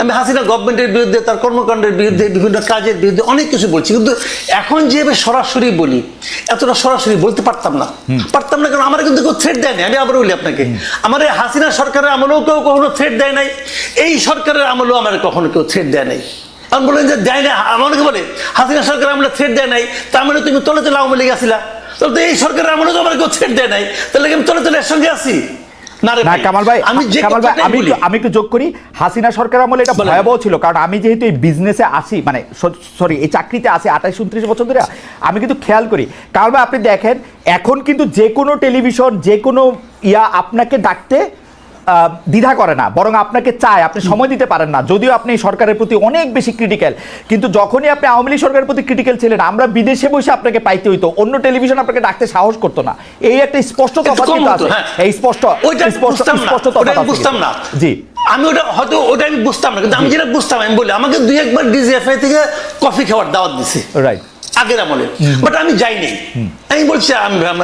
আমি হাসিনা গভর্নমেন্টের বিরুদ্ধে, তার কর্মকাণ্ডের বিরুদ্ধে, বিভিন্ন কাজের বিরুদ্ধে অনেক কিছু বলছি, কিন্তু এখন যেভাবে সরাসরি বলি, এতটা সরাসরি বলতে পারতাম না। কারণ আমার কিন্তু কেউ থ্রেট দেয়নি। আমি আবার বলি আপনাকে, আমার এই হাসিনা সরকারের আমলেও কেউ কখনো থ্রেট দেয় নাই, এই সরকারের আমলেও আমার কখনো কেউ থ্রেট দেয় নাই। আমি বলেন যে দেয় না, আমাকে বলে হাসিনা সরকার আমলে থ্রেট দেয় নাই, তার মানে তুমি তলে তলে আওয়ামী লীগ আসিলা, তাহলে তো এই সরকারের আমলে তো আমার কেউ থ্রেট দেয় নাই, তাহলে আমি তলে তলে এর সঙ্গে আসি না রে কামাল ভাই। আমি একটু যোগ করি, হাসিনা সরকার আমলে এটা ভয়াবহ ছিল, কারণ আমি যেহেতু এই বিজনেসে আসি, মানে সরি এই চাকরিতে আসি 28-29 বছর ধরে, আমি কিন্তু খেয়াল করি। কামাল ভাই আপনি দেখেন, এখন কিন্তু যে কোনো টেলিভিশন, যে কোনো আপনাকে ডাকতে দ্বিধা করে না, বরং আপনাকে চায়, আপনি সময় দিতে পারেন না, যদিও আপনি সরকারের প্রতি অনেক বেশি ক্রিটিক্যাল। কিন্তু যখনই আপনি আওয়ামী লীগ সরকারের প্রতি ক্রিটিক্যাল ছিলেন, আমরা বিদেশে বসে আপনাকে পাইতে হইতো, অন্য টেলিভিশন আপনাকে ডাকতে সাহস করতো না। এই একটা স্পষ্ট তফাৎ আছে, এই স্পষ্ট তফাৎ বুঝতাম না। জি, আমি ওটা আমি বুঝতাম না, কিন্তু আমি যেটা বুঝতাম, আমি বলি আমাকে 2-1 বার ডিজিএফআই থেকে কফি খাওয়ার দাওয়াত দিছে, রাইট, আগের আমলে, বাট আমি যাইনি। আমি বলছি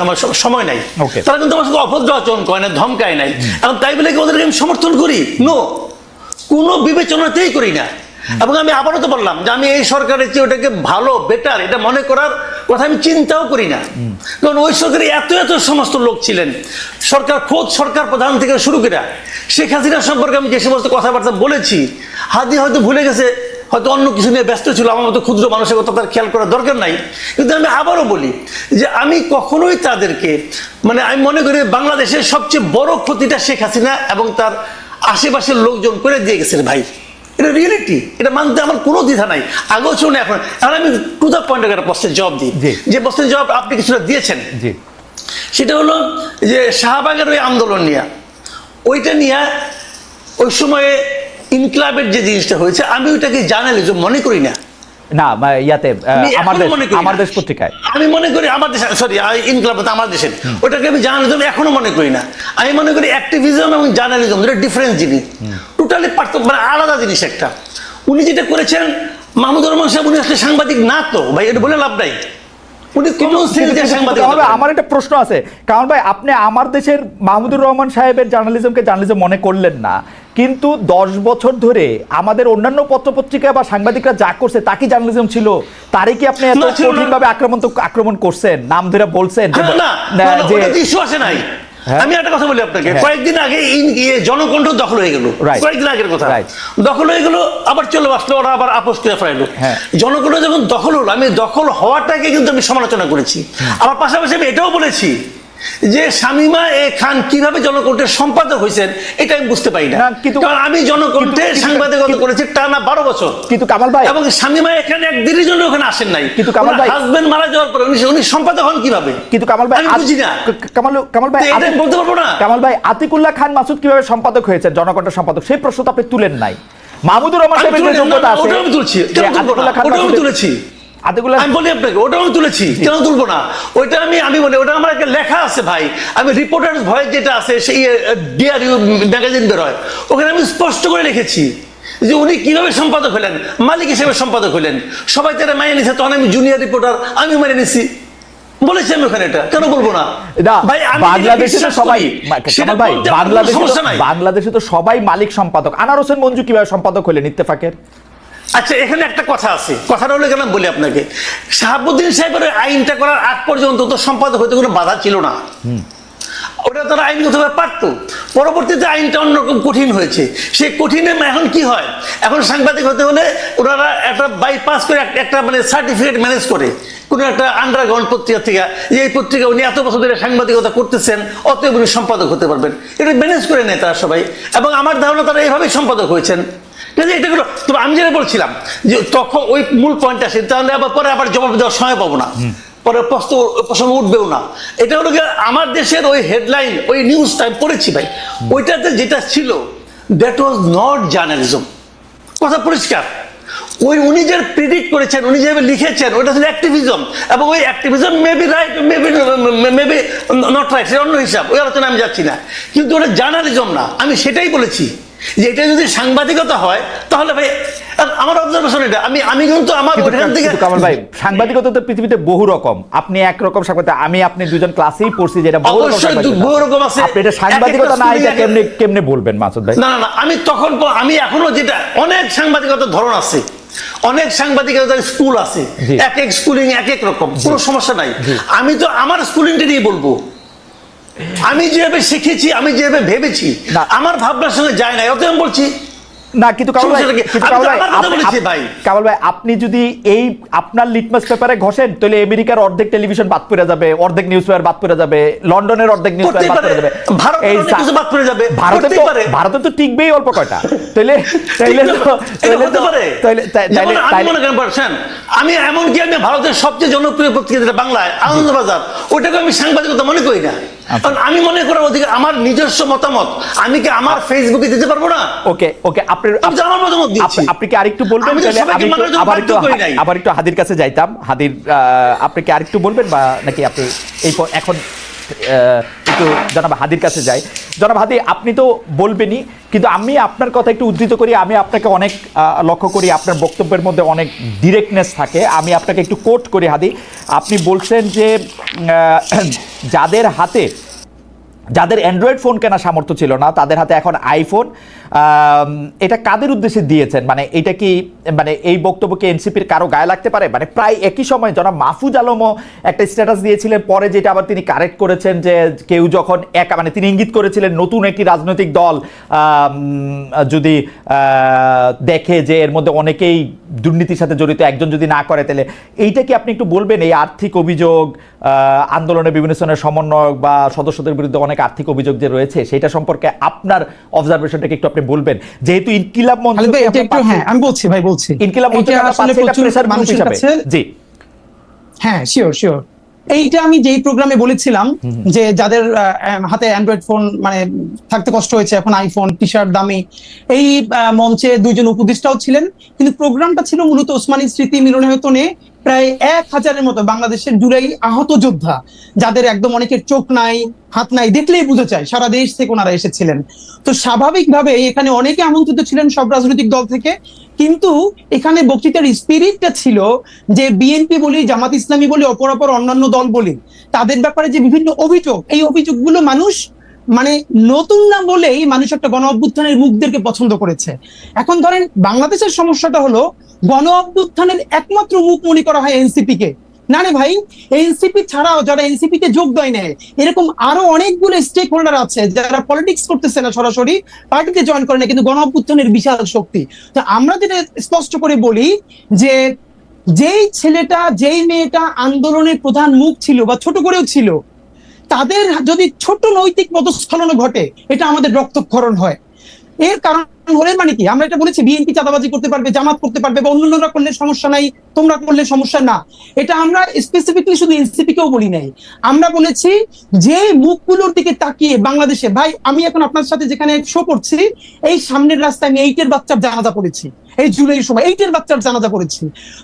আমার সময় নাই। তারা কিন্তু আমার সঙ্গে অভদ্র আচরণ করে না, ধমকায় নাই। এখন তাই বলে কি ওদেরকে আমি সমর্থন করি? নো, কোনো বিবেচনাতেই করি না। এবং আমি আবারও তো বললাম যে আমি এই সরকারের চেয়ে ওটাকে ভালো, বেটার, এটা মনে করার কথা আমি চিন্তাও করি না। কারণ ওই সরকারে এত সমস্ত লোক ছিলেন, খোদ সরকার প্রধান থেকে শুরু করে শেখ হাসিনা সম্পর্কে আমি যে সমস্ত কথাবার্তা বলেছি, হাদি হয়তো ভুলে গেছে, হয়তো অন্য কিছু নিয়ে ব্যস্ত ছিল, আমার মতো ক্ষুদ্র মানুষের কথা তার খেয়াল করার দরকার নাই। কিন্তু আমি আবারও বলি যে আমি কখনোই তাদেরকে, মানে আমি মনে করি বাংলাদেশের সবচেয়ে বড় ক্ষতিটা শেখ হাসিনা এবং তার আশেপাশের লোকজন করে দিয়ে গেছেন ভাই। এটা রিয়েলিটি, এটা মানতে আমার কোনো দ্বিধা নাই, আগেও ছিল না, এখন আমি টু দ্য পয়েন্ট একটা প্রশ্নের জবাব দিই, যে প্রশ্নের জবাব আপনি কিছুটা দিয়েছেন। সেটা হলো যে শাহবাগের ওই আন্দোলন নিয়ে, ওইটা নিয়ে ওই সময়ে ইনকলাবের যে জিনিসটা হয়েছে, আমি ওইটাকে জার্নালিজম মনে করি না। না, ইয়াতে আমার দেশ পত্রিকায় আমি মনে করি, আমার দেশ, সরি ইনকলাব আমার দেশের, ওটাকে আমি জার্নালিজম এখনো মনে করি না। আমি মনে করি অ্যাক্টিভিজম এবং জার্নালিজম দুটো ডিফারেন্ট জিনিস, টোটালি পার্থক্য, মানে আলাদা জিনিস একটা। উনি যেটা করেছেন, মাহমুদুর রহমান সাহেব, উনি আসলে সাংবাদিক না তো ভাই, এটা বলে লাভ নাই। আমার একটা প্রশ্ন আছে, কারণ ভাই আপনি আমার দেশের মাহমুদুর রহমান সাহেবের জার্নালিজমকে জার্নালিজম মনে করলেন না, কিন্তু 10 বছর ধরে আমাদের অন্যান্য পত্রপত্রিকা বা সাংবাদিকরা যা করছে তা কি জার্নালিজম ছিল? তারে কি আপনি এত কঠিনভাবে আক্রমণ করছেন, নাম ধরে বলছেন যে ইস্যু আসে নাই? আমি একটা কথা বলি আপনাকে, কয়েকদিন আগে জনকণ্ঠ দখল হয়ে গেল, কয়েকদিন আগের কথা, দখল হয়ে গেল, আবার চলে আসলো, ওরা আবার আপোষ করে ফেরাইলো। জনকণ্ঠ যখন দখল হলো, আমি দখল হওয়াটাকে কিন্তু আমি সমালোচনা করেছি। আবার পাশাপাশি আমি এটাও বলেছি যে শামীমা খান কিভাবে জনকণ্ঠের সম্পাদক হয়েছেন এটা আমি বুঝতে পারি না, কারণ আমি জনকণ্ঠের সাংবাদিকতা করেছি টানা 12 বছর। কিন্তু কামাল ভাই, এবং শামীমা এখানে একদিনের জন্য ওখানে আসেন নাই, কিন্তু কামাল ভাই হাজবেন্ড মারা যাওয়ার পরে উনি সম্পাদক হন কিভাবে? কিন্তু কামাল ভাই, আমি বুঝি না, কামাল ভাই এটা বলতে পারবো না। কামাল ভাই, আতিকুল্লাহ খান মাসুদ কিভাবে সম্পাদক হয়েছে, জনকণ্ঠের সম্পাদক, সেই প্রশ্ন তো আপনি তুলেন নাই। মাহমুদুর রহমান সাহেবের যে যোগ্যতা আছে, ওটা আমি তুলছি, ওটা আমি তুলেছি, আমি বলি আপনাকে, ওটাও আমি তুলেছি, কেন তুলবো না? ওইটা আমি বলি, ওটা আমার একটা লেখা আছে ভাই, আমি রিপোর্টার্স ভয়েস যেটা আছে, সেই ডিআরইউ ম্যাগাজিন বের হয়, ওখানে আমি স্পষ্ট করে লিখেছি যে উনি কিভাবে সম্পাদক হলেন, মালিক হিসেবে সম্পাদক হলেন, সবাই তারা মানিয়ে নিছে, তখন আমি জুনিয়র রিপোর্টার, আমি মেনে নিছি, বলেছি আমি ওখানে, এটা কেন বলবো না? ভাই বাংলাদেশে তো সবাই, বাংলাদেশে তো সবাই মালিক সম্পাদক। আনার হোসেন মঞ্জু কিভাবে সম্পাদক হলেন ইত্তেফাকের? আচ্ছা, এখানে একটা কথা আছে, কথাটা হলো কেন বলি আপনাকে, শাহাবুদ্দিন সাহেবের আইনটা করার আগ পর্যন্ত তো সম্পাদক হইতে কোনো বাধা ছিল না। ওটা তারা আইনগতভাবে পারতো। পরবর্তীতে আইনটা অন্যরকম কঠিন হয়েছে। সেই কঠিনে এখন কি হয়, এখন সাংবাদিক হতে হলে ওনারা একটা বাইপাস করে একটা মানে সার্টিফিকেট ম্যানেজ করে কোনো একটা আন্ডারগ্রাউন্ড পত্রিকা থেকে, যে এই পত্রিকা উনি এত বছর ধরে সাংবাদিকতা করতেছেন, অতএব উনি সম্পাদক হতে পারবেন, এটা ম্যানেজ করে নেয় তারা সবাই। এবং আমার ধারণা তারা এইভাবেই সম্পাদক হয়েছেন। এটাগুলো তবে আমি যেটা বলছিলাম যে তখন ওই মূল পয়েন্ট আসে, তাহলে আবার পরে আবার জবাব দেওয়ার সময় পাবো না, পরে প্রশ্ন উঠবেও না। এটা হলো গিয়ে আমার দেশের ওই হেডলাইন, ওই নিউজটা আমি পড়েছি ভাই, ওইটাতে যেটা ছিল দ্যাট ওয়াজ নট জার্নালিজম, কথা পরিষ্কার। ওই উনি যে প্রিডিক্ট করেছেন, উনি যেভাবে লিখেছেন, ওইটা ছিল অ্যাক্টিভিজম। এবং ওই activism maybe right, maybe not right, সেটা অন্য হিসাব, ওই আলোচনা আমি যাচ্ছি না। কিন্তু ওটা জার্নালিজম না, আমি সেটাই বলেছি যে এটা যদি সাংবাদিকতা হয় তাহলে ভাই আমার অবজারভেশন এটা, আমি কিন্তু আমার ওখান থেকে। কামাল ভাই, সাংবাদিকতা তো পৃথিবীতে বহু রকম, আপনি একরকম সাংবাদিক, আমি আপনি দুজন ক্লাসেই পড়ছি যেটা বহু রকম সাংবাদিকতা। বহু রকম আছে। আপনি এটা সাংবাদিকতা না, এটা কেমনে বলবেন মাসুদ ভাই? না না না, আমি এখনো যেটা, অনেক সাংবাদিকতার ধরন আছে, অনেক সাংবাদিকতার স্কুল আছে, এক এক স্কুলিং এক এক রকম, কোনো সমস্যা নাই। আমি তো আমার স্কুলিংটা নিয়ে বলবো, আমি যেভাবে শিখেছি, আমি যেভাবে ভেবেছি, আমার ভাবনার সঙ্গে যায় না, অতএব আমি বলছি না। কিন্তু কামাল ভাই, আপনি যদি এই আপনার লিটমাস পেপারে ঘষেন, তাহলে আমেরিকার অর্ধেক টেলিভিশন বাদ পড়ে যাবে, অর্ধেক নিউজ পেপার বাদ পড়ে যাবে, লন্ডনের অর্ধেক নিউজ পেপার বাদ পড়ে যাবে, ভারতে তো টিকবেই অল্প কয়টা। আমি এমনকি আমি ভারতের সবচেয়ে জনপ্রিয় পত্রিকা যেটা বাংলায়, আনন্দবাজার, ওটাকে আমি সাংবাদিকতা মনে করি না। কারণ আমি মনে করার অধিকার, আমার নিজস্ব মতামত আমি কি আমার ফেসবুকে দিতে পারবো না? ওকে, আপনি কি আরেকটু বলবেন? আবার একটু হাদির কাছে যাইতাম। হাদির, আপনি কি আরেকটু বলবেন, বা নাকি আপনি এখন একটু জনাব হাদির কাছে যাই? জনাব হাদি, আপনি তো বলবেনই, কিন্তু আমি আপনার কথা একটু উদ্ধৃত করি। আমি আপনাকে অনেক লক্ষ্য করি, আপনার বক্তব্যের মধ্যে অনেক ডিরেক্টনেস থাকে। আমি আপনাকে একটু কোট করি হাদি। আপনি বলছেন যে যাদের অ্যান্ড্রয়েড ফোন কেনা সামর্থ্য ছিল না, তাদের হাতে এখন আইফোন। এটা কাদের উদ্দেশ্যে দিয়েছেন? মানে এটা কি, মানে এই বক্তব্যকে এনসিপির কারো গায়ে লাগতে পারে? মানে প্রায় একই সময় জনাব মাহফুজ আলমও একটা স্ট্যাটাস দিয়েছিলেন, পরে যেটা আবার তিনি কারেক্ট করেছেন যে কেউ যখন একা, মানে তিনি ইঙ্গিত করেছিলেন নতুন একটি রাজনৈতিক দল যদি দেখে যে এর মধ্যে অনেকেই দুর্নীতির সাথে জড়িত, একজন যদি না করে, তাহলে এইটা কি আপনি একটু বলবেন? এই আর্থিক অভিযোগ, আন্দোলনের বিভিন্ন ধরনের সমন্বয়ক বা সদস্যদের বিরুদ্ধে অনেক আর্থিক অভিযোগ যে রয়েছে, সেটা সম্পর্কে আপনার অবজারভেশনটাকে একটু আপনি বলবেন। যেহেতু ইনকিলাব মঞ্চ, আমি বলছি ভাই, বলছি ইনকিলাব মঞ্চ মানুষের কাছে, জি হ্যাঁ, শিওর। এইটা আমি যেই প্রোগ্রামে বলেছিলাম যে যাদের হাতে অ্যান্ড্রয়েড ফোন মানে থাকতে কষ্ট হয়েছে, এখন আইফোন টি শার্ট দামি, এই মঞ্চে দুইজন উপদেষ্টাও ছিলেন। কিন্তু প্রোগ্রামটা ছিল মূলত ওসমানী স্মৃতি মিলনায়তনে প্রায় 1000-এর মতো বাংলাদেশের জুলাই আহত যোদ্ধা, যাদের একদম অনেকের চোখ নাই, হাত নাই, দেখলেই বুঝে যায় সারা দেশ থেকে ওনারা এসেছিলেন। তো স্বাভাবিকভাবে এখানে অনেকে আমন্ত্রিত ছিলেন সব রাজনৈতিক দল থেকে, কিন্তু এখানে বক্তৃতার স্পিরিটটা ছিল যে বিএনপি বলি, জামাত ইসলামী বলি, অপরাপর অন্যান্য দল বলি, তাদের ব্যাপারে যে বিভিন্ন অভিযোগ, এই অভিযোগগুলো মানুষ মানে নতুন না বলেই মানুষ একটা গণ অভ্যুত্থানের মুখদেরকে পছন্দ করেছে। এখন ধরেন বাংলাদেশের সমস্যাটা হলো গণ অভ্যুত্থানের একমাত্র মুখ মনে করা হয় এনসিপি কে। না রে ভাই, এনসিপি ছাড়াও যারা এনসিপি তে যোগ দেয় নেয়, এরকম আরো অনেকগুলো স্টেক হোল্ডার আছে যারা পলিটিক্স করতেছে না, সরাসরি পার্টিতে জয়েন করে না, কিন্তু গণ অভ্যুত্থানের বিশাল শক্তি। তো আমরা যেটা স্পষ্ট করে বলি যে যেই ছেলেটা, যেই মেয়েটা আন্দোলনের প্রধান মুখ ছিল বা ছোট করেও ছিল, তাদের যদি ছোট নৈতিক পদস্খলন ঘটে, এটা আমাদের রক্তক্ষরণ হয়। এর কারণ হলে মানে কি, আমরা এটা বলেছি বিএনপি চাঁদাবাজি করতে পারবে, জামাত করতে পারবে, বা অন্যান্যরা করলে সমস্যা নাই, তোমরা করলে সমস্যা না, এটা আমরা স্পেসিফিকলি শুধু এনসিপি কেও বলি নাই। আমরা বলেছি যে মুখগুলোর দিকে তাকিয়ে বাংলাদেশে, ভাই আমি এখন আপনার সাথে যেখানে শো করছি, এই সামনের রাস্তায় আমি 8-এর বাচ্চার জানাজা পড়েছি, এই জুলাইয়ের সময় 8-এর বাচ্চার জানাজা পড়েছি।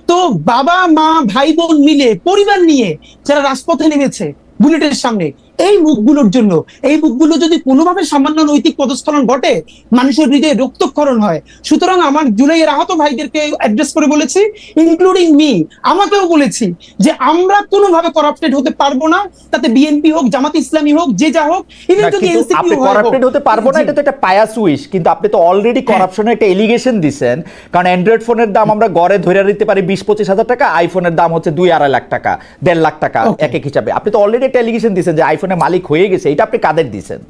তো বাবা মা ভাই বোন মিলে, পরিবার নিয়ে যারা রাজপথে নেমেছে বুলেটের সামনে, এই মুখগুলোর জন্য, এই মুখগুলো যদি কোনোভাবে সামান্য নৈতিক পদস্খলন ঘটে, মানুষের হৃদয়ে রক্তক্ষরণ হয়। সুতরাং আমার জুলাইয়ের আহত ভাইদেরকে অ্যাড্রেস করে বলেছি, ইনক্লুডিং মি, আমাকেও বলেছি যে আমরা কোনোভাবে করাপ্টেড হতে পারবো না, তাতে বিএনপি হোক, জামাত ইসলামী হোক, যে যা হোক, ইভেন যদি এনসিপি হোক, করাপ্টেড হতে পারবো না, এটা তো একটা পায়াস উইশ। কিন্তু আপনি তো অলরেডি করাপশনের একটা এলিগেশন দিছেন। কারণ অ্যান্ড্রয়েড ফোনের দাম আমরা গড়ে ধরে দিতে পারি 20-25 হাজার টাকা, আইফোনের দাম হচ্ছে 2-2.5 লাখ টাকা, 1.5 লাখ টাকা এক এক হিসাবে। আপনি তো অলরেডি একটা এলিগেশন দিছেন যে আইফোন গণমাধ্যমের মালিক হয়ে গেছে, এটা আপনি কাদের দিছেন?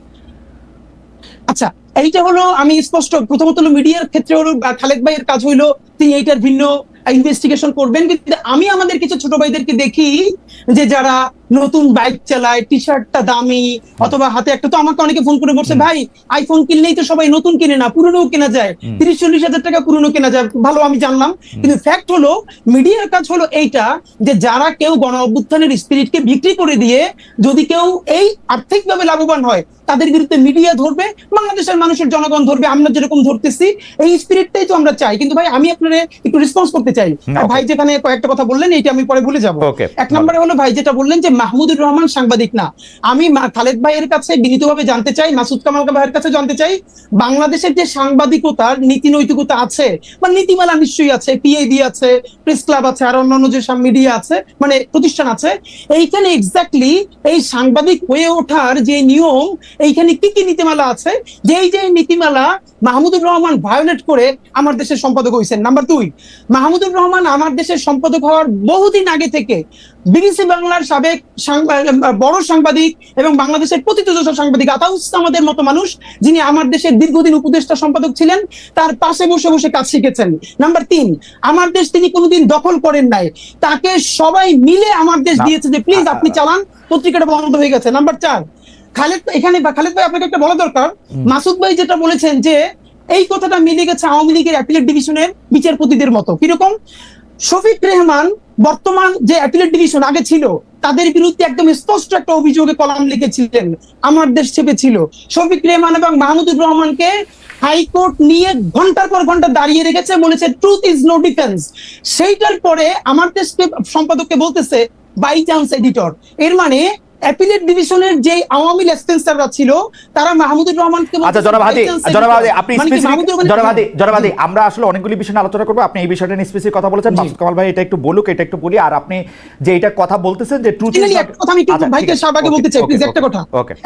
আচ্ছা, এইটা হলো আমি স্পষ্ট, প্রথমত হলো মিডিয়ার ক্ষেত্রে হলো খালেদ ভাইয়ের কাজ হইলো তিনি এইটার ভিন্ন ইনভেস্টিগেশন করবেন, কিন্তু আমি আমাদের কিছু ছোট ভাইদেরকে দেখি যে যারা নতুন বাইক চালায়, টি শার্টটা দামি, অথবা হাতে একটা, তো আমাকে অনেকে ফোন করে বলছে ভাই আইফোন কিনলেই তো সবাই নতুন কিনে না, পুরনো কেনা যায়, 30-40 হাজার টাকা পুরনো কেনা যায়। ভালো, আমি জানলাম, কিন্তু ফ্যাক্ট হলো মিডিয়ার কাজ হলো এইটা যে যারা কেউ গণ অভ্যুত্থানের স্পিরিটকে বিক্রি করে দিয়ে যদি কেউ এই আর্থিকভাবে লাভবান হয় তাদের বিরুদ্ধে মিডিয়া ধরবে, বাংলাদেশের মানুষের জনগণ ধরবে, আমরা যেরকম ধরতেছি এই স্পিরিটটাই তো আমরা চাই। কিন্তু ভাই আমি আপনার একটু রেসপন্স করতে চাই, ভাই যেখানে কয়েকটা কথা বললেন এইটা আমি পরে ভুলে যাব। এক নম্বরে হলো ভাই যেটা বললেন যে মাহমুদুর রহমান সাংবাদিক না, আমি খালেদ ভাইয়ের কাছে বিনীতভাবে জানতে চাই, মাসুদ কামাল ভাইয়ের কাছে জানতে চাই, বাংলাদেশের যে সাংবাদিকতার নীতি নৈতিকতা আছে বা নীতিমালা নিশ্চয়ই আছে, পিআইবি আছে, প্রেস ক্লাব আছে, আর অন্যান্য যে মিডিয়া আছে, মানে প্রতিষ্ঠান আছে, এইখানে এক্স্যাক্টলি এই সাংবাদিক হয়ে ওঠার যে নিয়ম, এইখানে কি কি নীতিমালা আছে যে এই যে নীতিমালা মাহমুদুর রহমান ভায়োলেট করে আমার দেশের সম্পাদক হয়েছেন। নাম্বার 2, মাহমুদুর রহমান আমার দেশের সম্পাদক হওয়ার বহুদিন আগে থেকে বিবিসি বাংলার সাবেক বড় সাংবাদিক এবং বাংলাদেশের প্রথিতযশা সাংবাদিক আতাউস সামাদের মতো মানুষ, যিনি আমার দেশের দীর্ঘদিন উপদেষ্টা সম্পাদক ছিলেন, তার পাশে বসে বসে কাজ শিখেছেন। নাম্বার 3, আমার দেশ তিনি কোনোদিন দখল করেন নাই, তাকে সবাই মিলে আমার দেশ দিয়েছে যে প্লিজ আপনি চালান, পত্রিকাটা বন্ধ হয়ে গেছে। নাম্বার 4, খালেদ ভাই আপনাকে একটা বলা দরকার, মাসুদ ভাই যেটা বলেছেন যে এই কথাটা মিলে গেছে আওয়ামী লীগের অ্যাপিলেট ডিভিশনের বিচারপতিদের মতো। কিরকম? শফিক রেহমান বর্তমান যে অ্যাপিলেট ডিভিশন আগে ছিল তাদের বিরুদ্ধে একদম স্পষ্ট একটা অভিযোগে কলাম লিখেছিলেন, আমার দেশ চেপেছিল। শফিক রেহমান এবং মাহমুদুর রহমানকে হাইকোর্ট নিয়ে ঘন্টার পর ঘন্টা দাঁড়িয়ে রেখেছে, বলেছে ট্রুথ ইজ নো ডিফেন্স। সেইটার পরে আমার দেশকে সম্পাদককে বলতেছে বাই চান্স এডিটর। এর মানে অ্যাপিলেট ডিভিশনের যে আওয়ামী লেসপেন্সাররা ছিল তারা মাহমুদুর রহমানকে আচ্ছা আপনি স্পেসিফিক আমরা আসলে অনেকগুলি বিষয় নিয়ে আলোচনা করবো, আপনি এই বিষয়টা নিয়ে স্পেসিফিক কথা বলেছেন, মাসুদ কামাল ভাই এটা একটু বলুক, এটা একটু বলি। আর আপনি যে এটা কথা বলতেছেন যে ট্রুথ ইজ একটা কথা আমি কিন্তু ভাইকে শাহবাগে বলতে চাই, প্লিজ একটা কথা।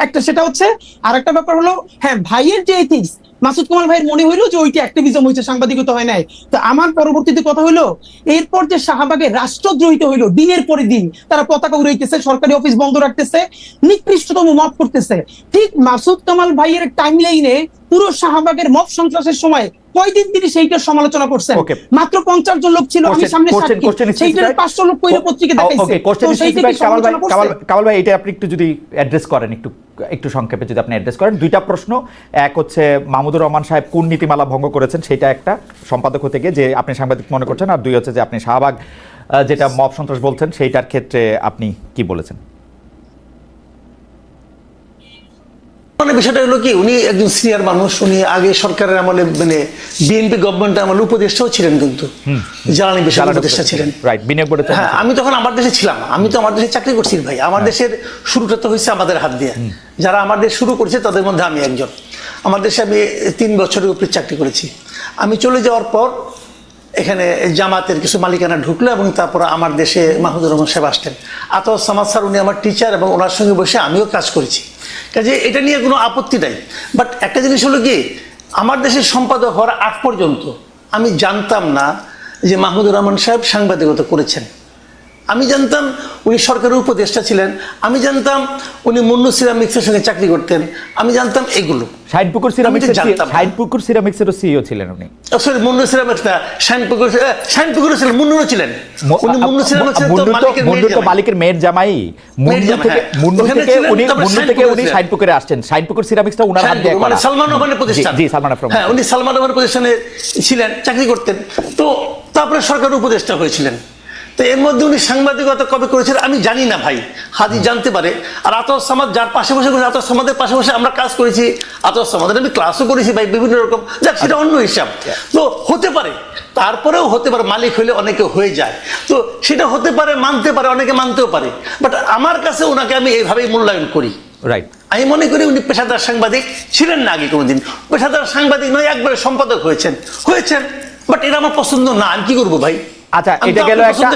একটা সেটা হচ্ছে, আরেকটা ব্যাপার হলো, হ্যাঁ ভাইয়ের যে এথিক্স, মাসুদ কামাল ভাইয়ের মনে হইলো যে ওইটা অ্যাক্টিভিজম হয়েছে, সাংবাদিকতা হয় নাই। তো আমার পরবর্তীতে কথা হলো, এরপর যে শাহবাগে রাষ্ট্রদ্রোহিত হইলো, দিনের পরে দিন তারা পতাকা উড়াইতেছে, সরকারি অফিস বন্ধ রাখতেছে, নিকৃষ্টতম মব করতেছে। ঠিক মাসুদ কামাল ভাইয়ের টাইমলাইনে পুরো শাহবাগের মব সন্ত্রাসের সময় কয়দিন তিনি সেইটার সমালোচনা করছেন, মাত্র 50 জন লোক ছিল, আমি সামনে সাক্ষী, সেইটার 500 লোক কইরা পত্রিকা দেখাইছে। তো সেইটা কি সমালোচনা করছে? কামাল ভাই এটা আপনি একটু যদি অ্যাড্রেস করেন, একটু সংক্ষেপে যদি আপনি অ্যাড্রেস করেন। দুইটা প্রশ্ন, এক হচ্ছে মাহমুদুর রহমান সাহেব কোন নীতিমালা ভঙ্গ করেছেন সেটা একটা সম্পাদক হতে গিয়ে যে আপনি সাংবাদিক মনে করছেন, আর দুই হচ্ছে যে আপনি শাহবাগ যেটা মব সন্ত্রাস বলছেন সেইটার ক্ষেত্রে আপনি কি বলেছেন? মানে বিষয়টা হলো কি, উনি একজন সিনিয়র মানুষ, উনি আগে সরকারের আমলে মানে বিএনপি গভর্নমেন্টের আমলে উপদেষ্টাও ছিলেন, কিন্তু জ্বালানি বিষয়ে উপদেষ্টা ছিলেন। হ্যাঁ, আমি তখন আমার দেশে ছিলাম, আমি তো আমার দেশে চাকরি করছি ভাই। আমার দেশের শুরুটা তো হয়েছে আমাদের হাত দিয়ে, যারা আমার দেশ শুরু করেছে তাদের মধ্যে আমি একজন। আমার দেশে আমি 3 বছরের উপরে চাকরি করেছি। আমি চলে যাওয়ার পর এখানে জামাতের কিছু মালিকানা ঢুকলো এবং তারপর আমার দেশে মাহমুদুর রহমান সাহেব আসতেন। আতাউস সামাদ স্যার, উনি আমার টিচার এবং ওনার সঙ্গে বসে আমিও কাজ করেছি, কাজে এটা নিয়ে কোনো আপত্তি নাই। বাট একটা জিনিস হলো কি, আমার দেশের সম্পাদক হওয়ার আগ পর্যন্ত আমি জানতাম না যে মাহমুদুর রহমান সাহেব সাংবাদিকতা করেছেন। আমি জানতাম উনি সরকারের উপদেষ্টা ছিলেন, আমি জানতাম উনি মুন্নু সিরামিক্সের সঙ্গে চাকরি করতেন, আমি জানতাম এগুলো। শাহিনপুকুর সিরামিক্সের সিইও ছিলেন উনি। সরি, মুন্নু সিরামিক্স না, শাহিনপুকুর ছিলেন, মুন্নুরও ছিলেন। উনি মুন্নু সিরামিক্সের তো মালিকের মেয়ের জামাই। মুন্নু থেকে উনি শাহিনপুকুরে আসছেন, শাহিনপুকুর সিরামিক্সটা ওনার হাত দিয়ে করা। সালমান রহমানের প্রতিষ্ঠান। জি, সালমান রহমান। হ্যাঁ, উনি সালমান রহমানের প্রতিষ্ঠানে ছিলেন, চাকরি করতেন। তো তারপরে সরকারের উপদেষ্টা হয়েছিলেন। তো এর মধ্যে উনি সাংবাদিকতা কবে করেছিলেন আমি জানি না ভাই, হাদি জানতে পারে। আর আতাউস সামাদ যার পাশে বসে করেছে, আতাউস সামাদের পাশে বসে আমরা কাজ করেছি, আতাউস সামাদের আমি ক্লাসও করেছি ভাই, বিভিন্ন রকম, যাক সেটা অন্য হিসাব। তো হতে পারে, তারপরেও হতে পারে, মালিক হইলে অনেকে হয়ে যায়, তো সেটা হতে পারে, মানতে পারে, অনেকে মানতেও পারে। বাট আমার কাছে ওনাকে আমি এইভাবেই মূল্যায়ন করি। রাইট, আমি মনে করি উনি পেশাদার সাংবাদিক ছিলেন না আগে কোনোদিন, পেশাদার সাংবাদিক নয়, একবারে সম্পাদক হয়েছেন। বাট এটা আমার পছন্দ না, আমি কি করবো ভাই? আচ্ছা, এটা গেল একটা।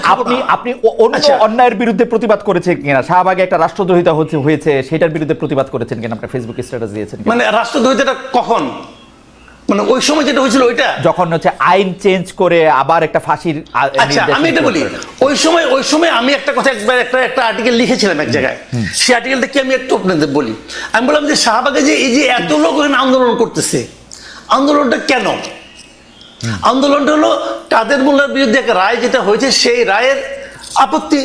আপনি অন্য অন্যায়ের বিরুদ্ধে প্রতিবাদ করেছেন কিনা? শাহবাগে একটা রাষ্ট্রদ্রোহিতা হয়েছে, সেটার বিরুদ্ধে প্রতিবাদ করেছেন কিনা? আপনি ফেসবুকে স্ট্যাটাস দিয়েছেন। মানে রাষ্ট্রদ্রোহিতাটা কখন? মানে ওই সময় যেটা হয়েছিল ওইটা, যখন হচ্ছে আইন চেঞ্জ করে আবার একটা ফাঁসির আচ্ছা আমি এটা বলি, ওই সময় আমি একটা কথা একবার একটা আর্টিকেল লিখেছিলাম এক জায়গায়, সেই আর্টিকেলটা কি আমি একটু আপনাদের বলি। আমি বললাম যে শাহবাগে যে এই যে এত লোক ওখানে আন্দোলন করতেছে, আন্দোলনটা কেন? আন্দোলনটা হলো কাদের মোল্লার বিরুদ্ধে একটা রায় যেটা হয়েছে, সেই রায়ের আপত্তি।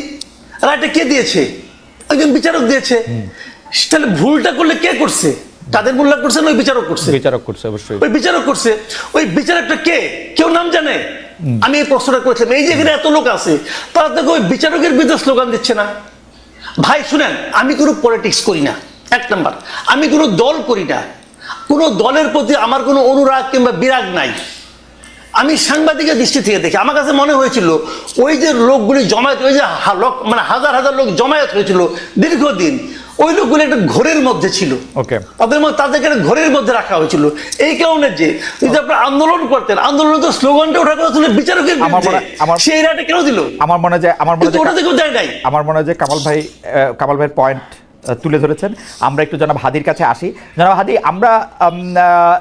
রায়টা কে দিয়েছে? একজন বিচারক দিয়েছে। তাহলে ভুলটা করলে কে করছে? কাদের মোল্লা করছে না ওই বিচারক করছে? বিচারক করছে, অবশ্যই ওই বিচারক করছে। ওই বিচারকটা কে? কেউ নাম জানে? আমি এই প্রশ্নটা করেছিলাম, এই যে এখানে এত লোক আছে, তারা তো ওই বিচারকের বিরুদ্ধে স্লোগান দিচ্ছে না। ভাই শুনেন, আমি কোনো পলিটিক্স করি না, এক নাম্বার। আমি কোনো দল করি না, কোনো দলের প্রতি আমার কোনো অনুরাগ কিংবা বিরাগ নাই। আমি সাংবাদিকের দৃষ্টি থেকে দেখি, আমার কাছে মনে হয়েছিল ওই যে লোকগুলি জমায়েত, ওই যে মানে হাজার হাজার লোক জমায়েত হয়েছিল দীর্ঘদিন, ওই লোকগুলো একটা ঘোরের মধ্যে ছিল। ওকে, তাদেরকে ঘোরের মধ্যে রাখা হয়েছিল। এই কারণে যে যদি আপনারা আন্দোলন করতেন, আন্দোলন তো স্লোগানটা ওঠা কথা ছিল বিচারকের বিরুদ্ধে, সেই রায়টা কেন দিল? আমার মনে হয় ওটা থেকে দেয় নাই। আমার মনে হয় যে কামাল ভাইয়ের পয়েন্ট তুলে ধরেছেন। আমরা একটু জনাব হাদির কাছে আসি। জনাব হাদি, আমরা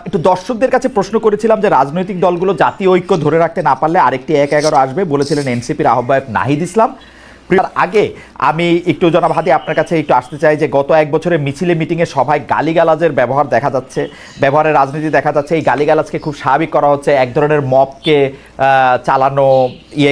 একটু দর্শকদের কাছে প্রশ্ন করেছিলাম যে রাজনৈতিক দলগুলো জাতীয় ঐক্য ধরে রাখতে না পারলে আরেকটি ১-১১ আসবে, বলেছিলেন এনসিপির আহ্বায়ক নাহিদ ইসলাম। আগে আমি একটু জনাব হাদি আপনার কাছে একটু আসতে চাই যে গত এক বছরে মিছিলে মিটিংয়ে সভায় গালিগালাজের ব্যবহার দেখা যাচ্ছে, ব্যবহারের রাজনীতি দেখা যাচ্ছে। এই গালিগালাজকে খুব স্বাভাবিক করা হচ্ছে, এক ধরনের মবকে চালানো,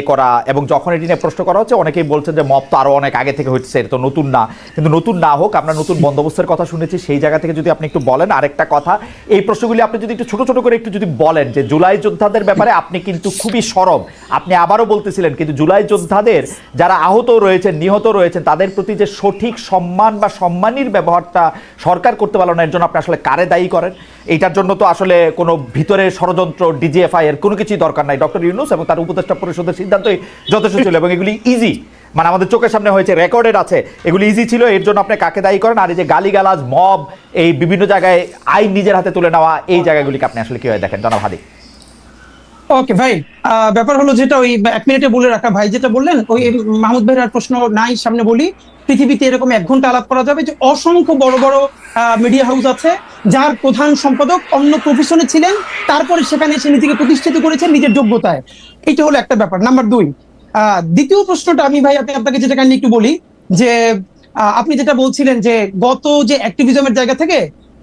করা। এবং যখন এটি নিয়ে প্রশ্ন করা হচ্ছে, অনেকেই বলছেন যে মব তো আরও অনেক আগে থেকে হচ্ছে, এটা তো নতুন না। কিন্তু নতুন না হোক, আমরা নতুন বন্দোবস্তের কথা শুনেছি, সেই জায়গা থেকে যদি আপনি একটু বলেন। আরেকটা কথা, এই প্রশ্নগুলি আপনি যদি একটু ছোট ছোট করে একটু যদি বলেন যে জুলাই যোদ্ধাদের ব্যাপারে আপনি কিন্তু খুবই সরব, আপনি আবারও বলতেছিলেন, কিন্তু জুলাই যোদ্ধাদের যারা আহত রয়েছেন, নিহত রয়েছেন, তাদের প্রতি যে সঠিক সম্মান বা সম্মানীর ব্যবহারটা সরকার করতে পারলো না, এর জন্য আপনি আসলে কারে দায়ী করেন? এইটার জন্য তো আসলে কোনো ভিতরে ষড়যন্ত্র, ডিজিএফআই এর কোনো কিছুই দরকার নাই। ডক্টর ইউনূস এবং তার উপদেষ্টা পরিষদের সিদ্ধান্তই যথেষ্ট ছিল, এবং এগুলি ইজি, মানে আমাদের চোখের সামনে হয়েছে, রেকর্ডেড আছে, এগুলি ইজি ছিল। এর জন্য আপনি কাকে দায়ী করেন? আর এই যে গালিগালাজ, মব, এই বিভিন্ন জায়গায় আইন নিজের হাতে তুলে নেওয়া, এই জায়গাগুলিকে আপনি আসলে কিভাবে দেখেন, জনাব হাদি? ওকে ভাই, ব্যাপার হলো যেটা ওই 1 মিনিটে বলে রাখা, ভাই যেটা বললেন ওই মাহমুদ ভাইয়ের আর প্রশ্ন নাই, সামনে বলি। পৃথিবীতে এরকম 1 ঘন্টা আলাপ করা যাবে যে অসংখ্য বড় বড় মিডিয়া হাউস আছে যার প্রধান সম্পাদক অন্য প্রফেশনে ছিলেন, তারপরে সেখানে এসে নিজেকে প্রতিষ্ঠিত করেছেন নিজের যোগ্যতায়। এটা হলো একটা ব্যাপার। নাম্বার 2, দ্বিতীয় প্রশ্নটা আমি ভাই আপনাকে যেটা কাইন্ডলি একটু বলি যে আপনি যেটা বলছিলেন যে গত যে অ্যাক্টিভিজমের জায়গা থেকে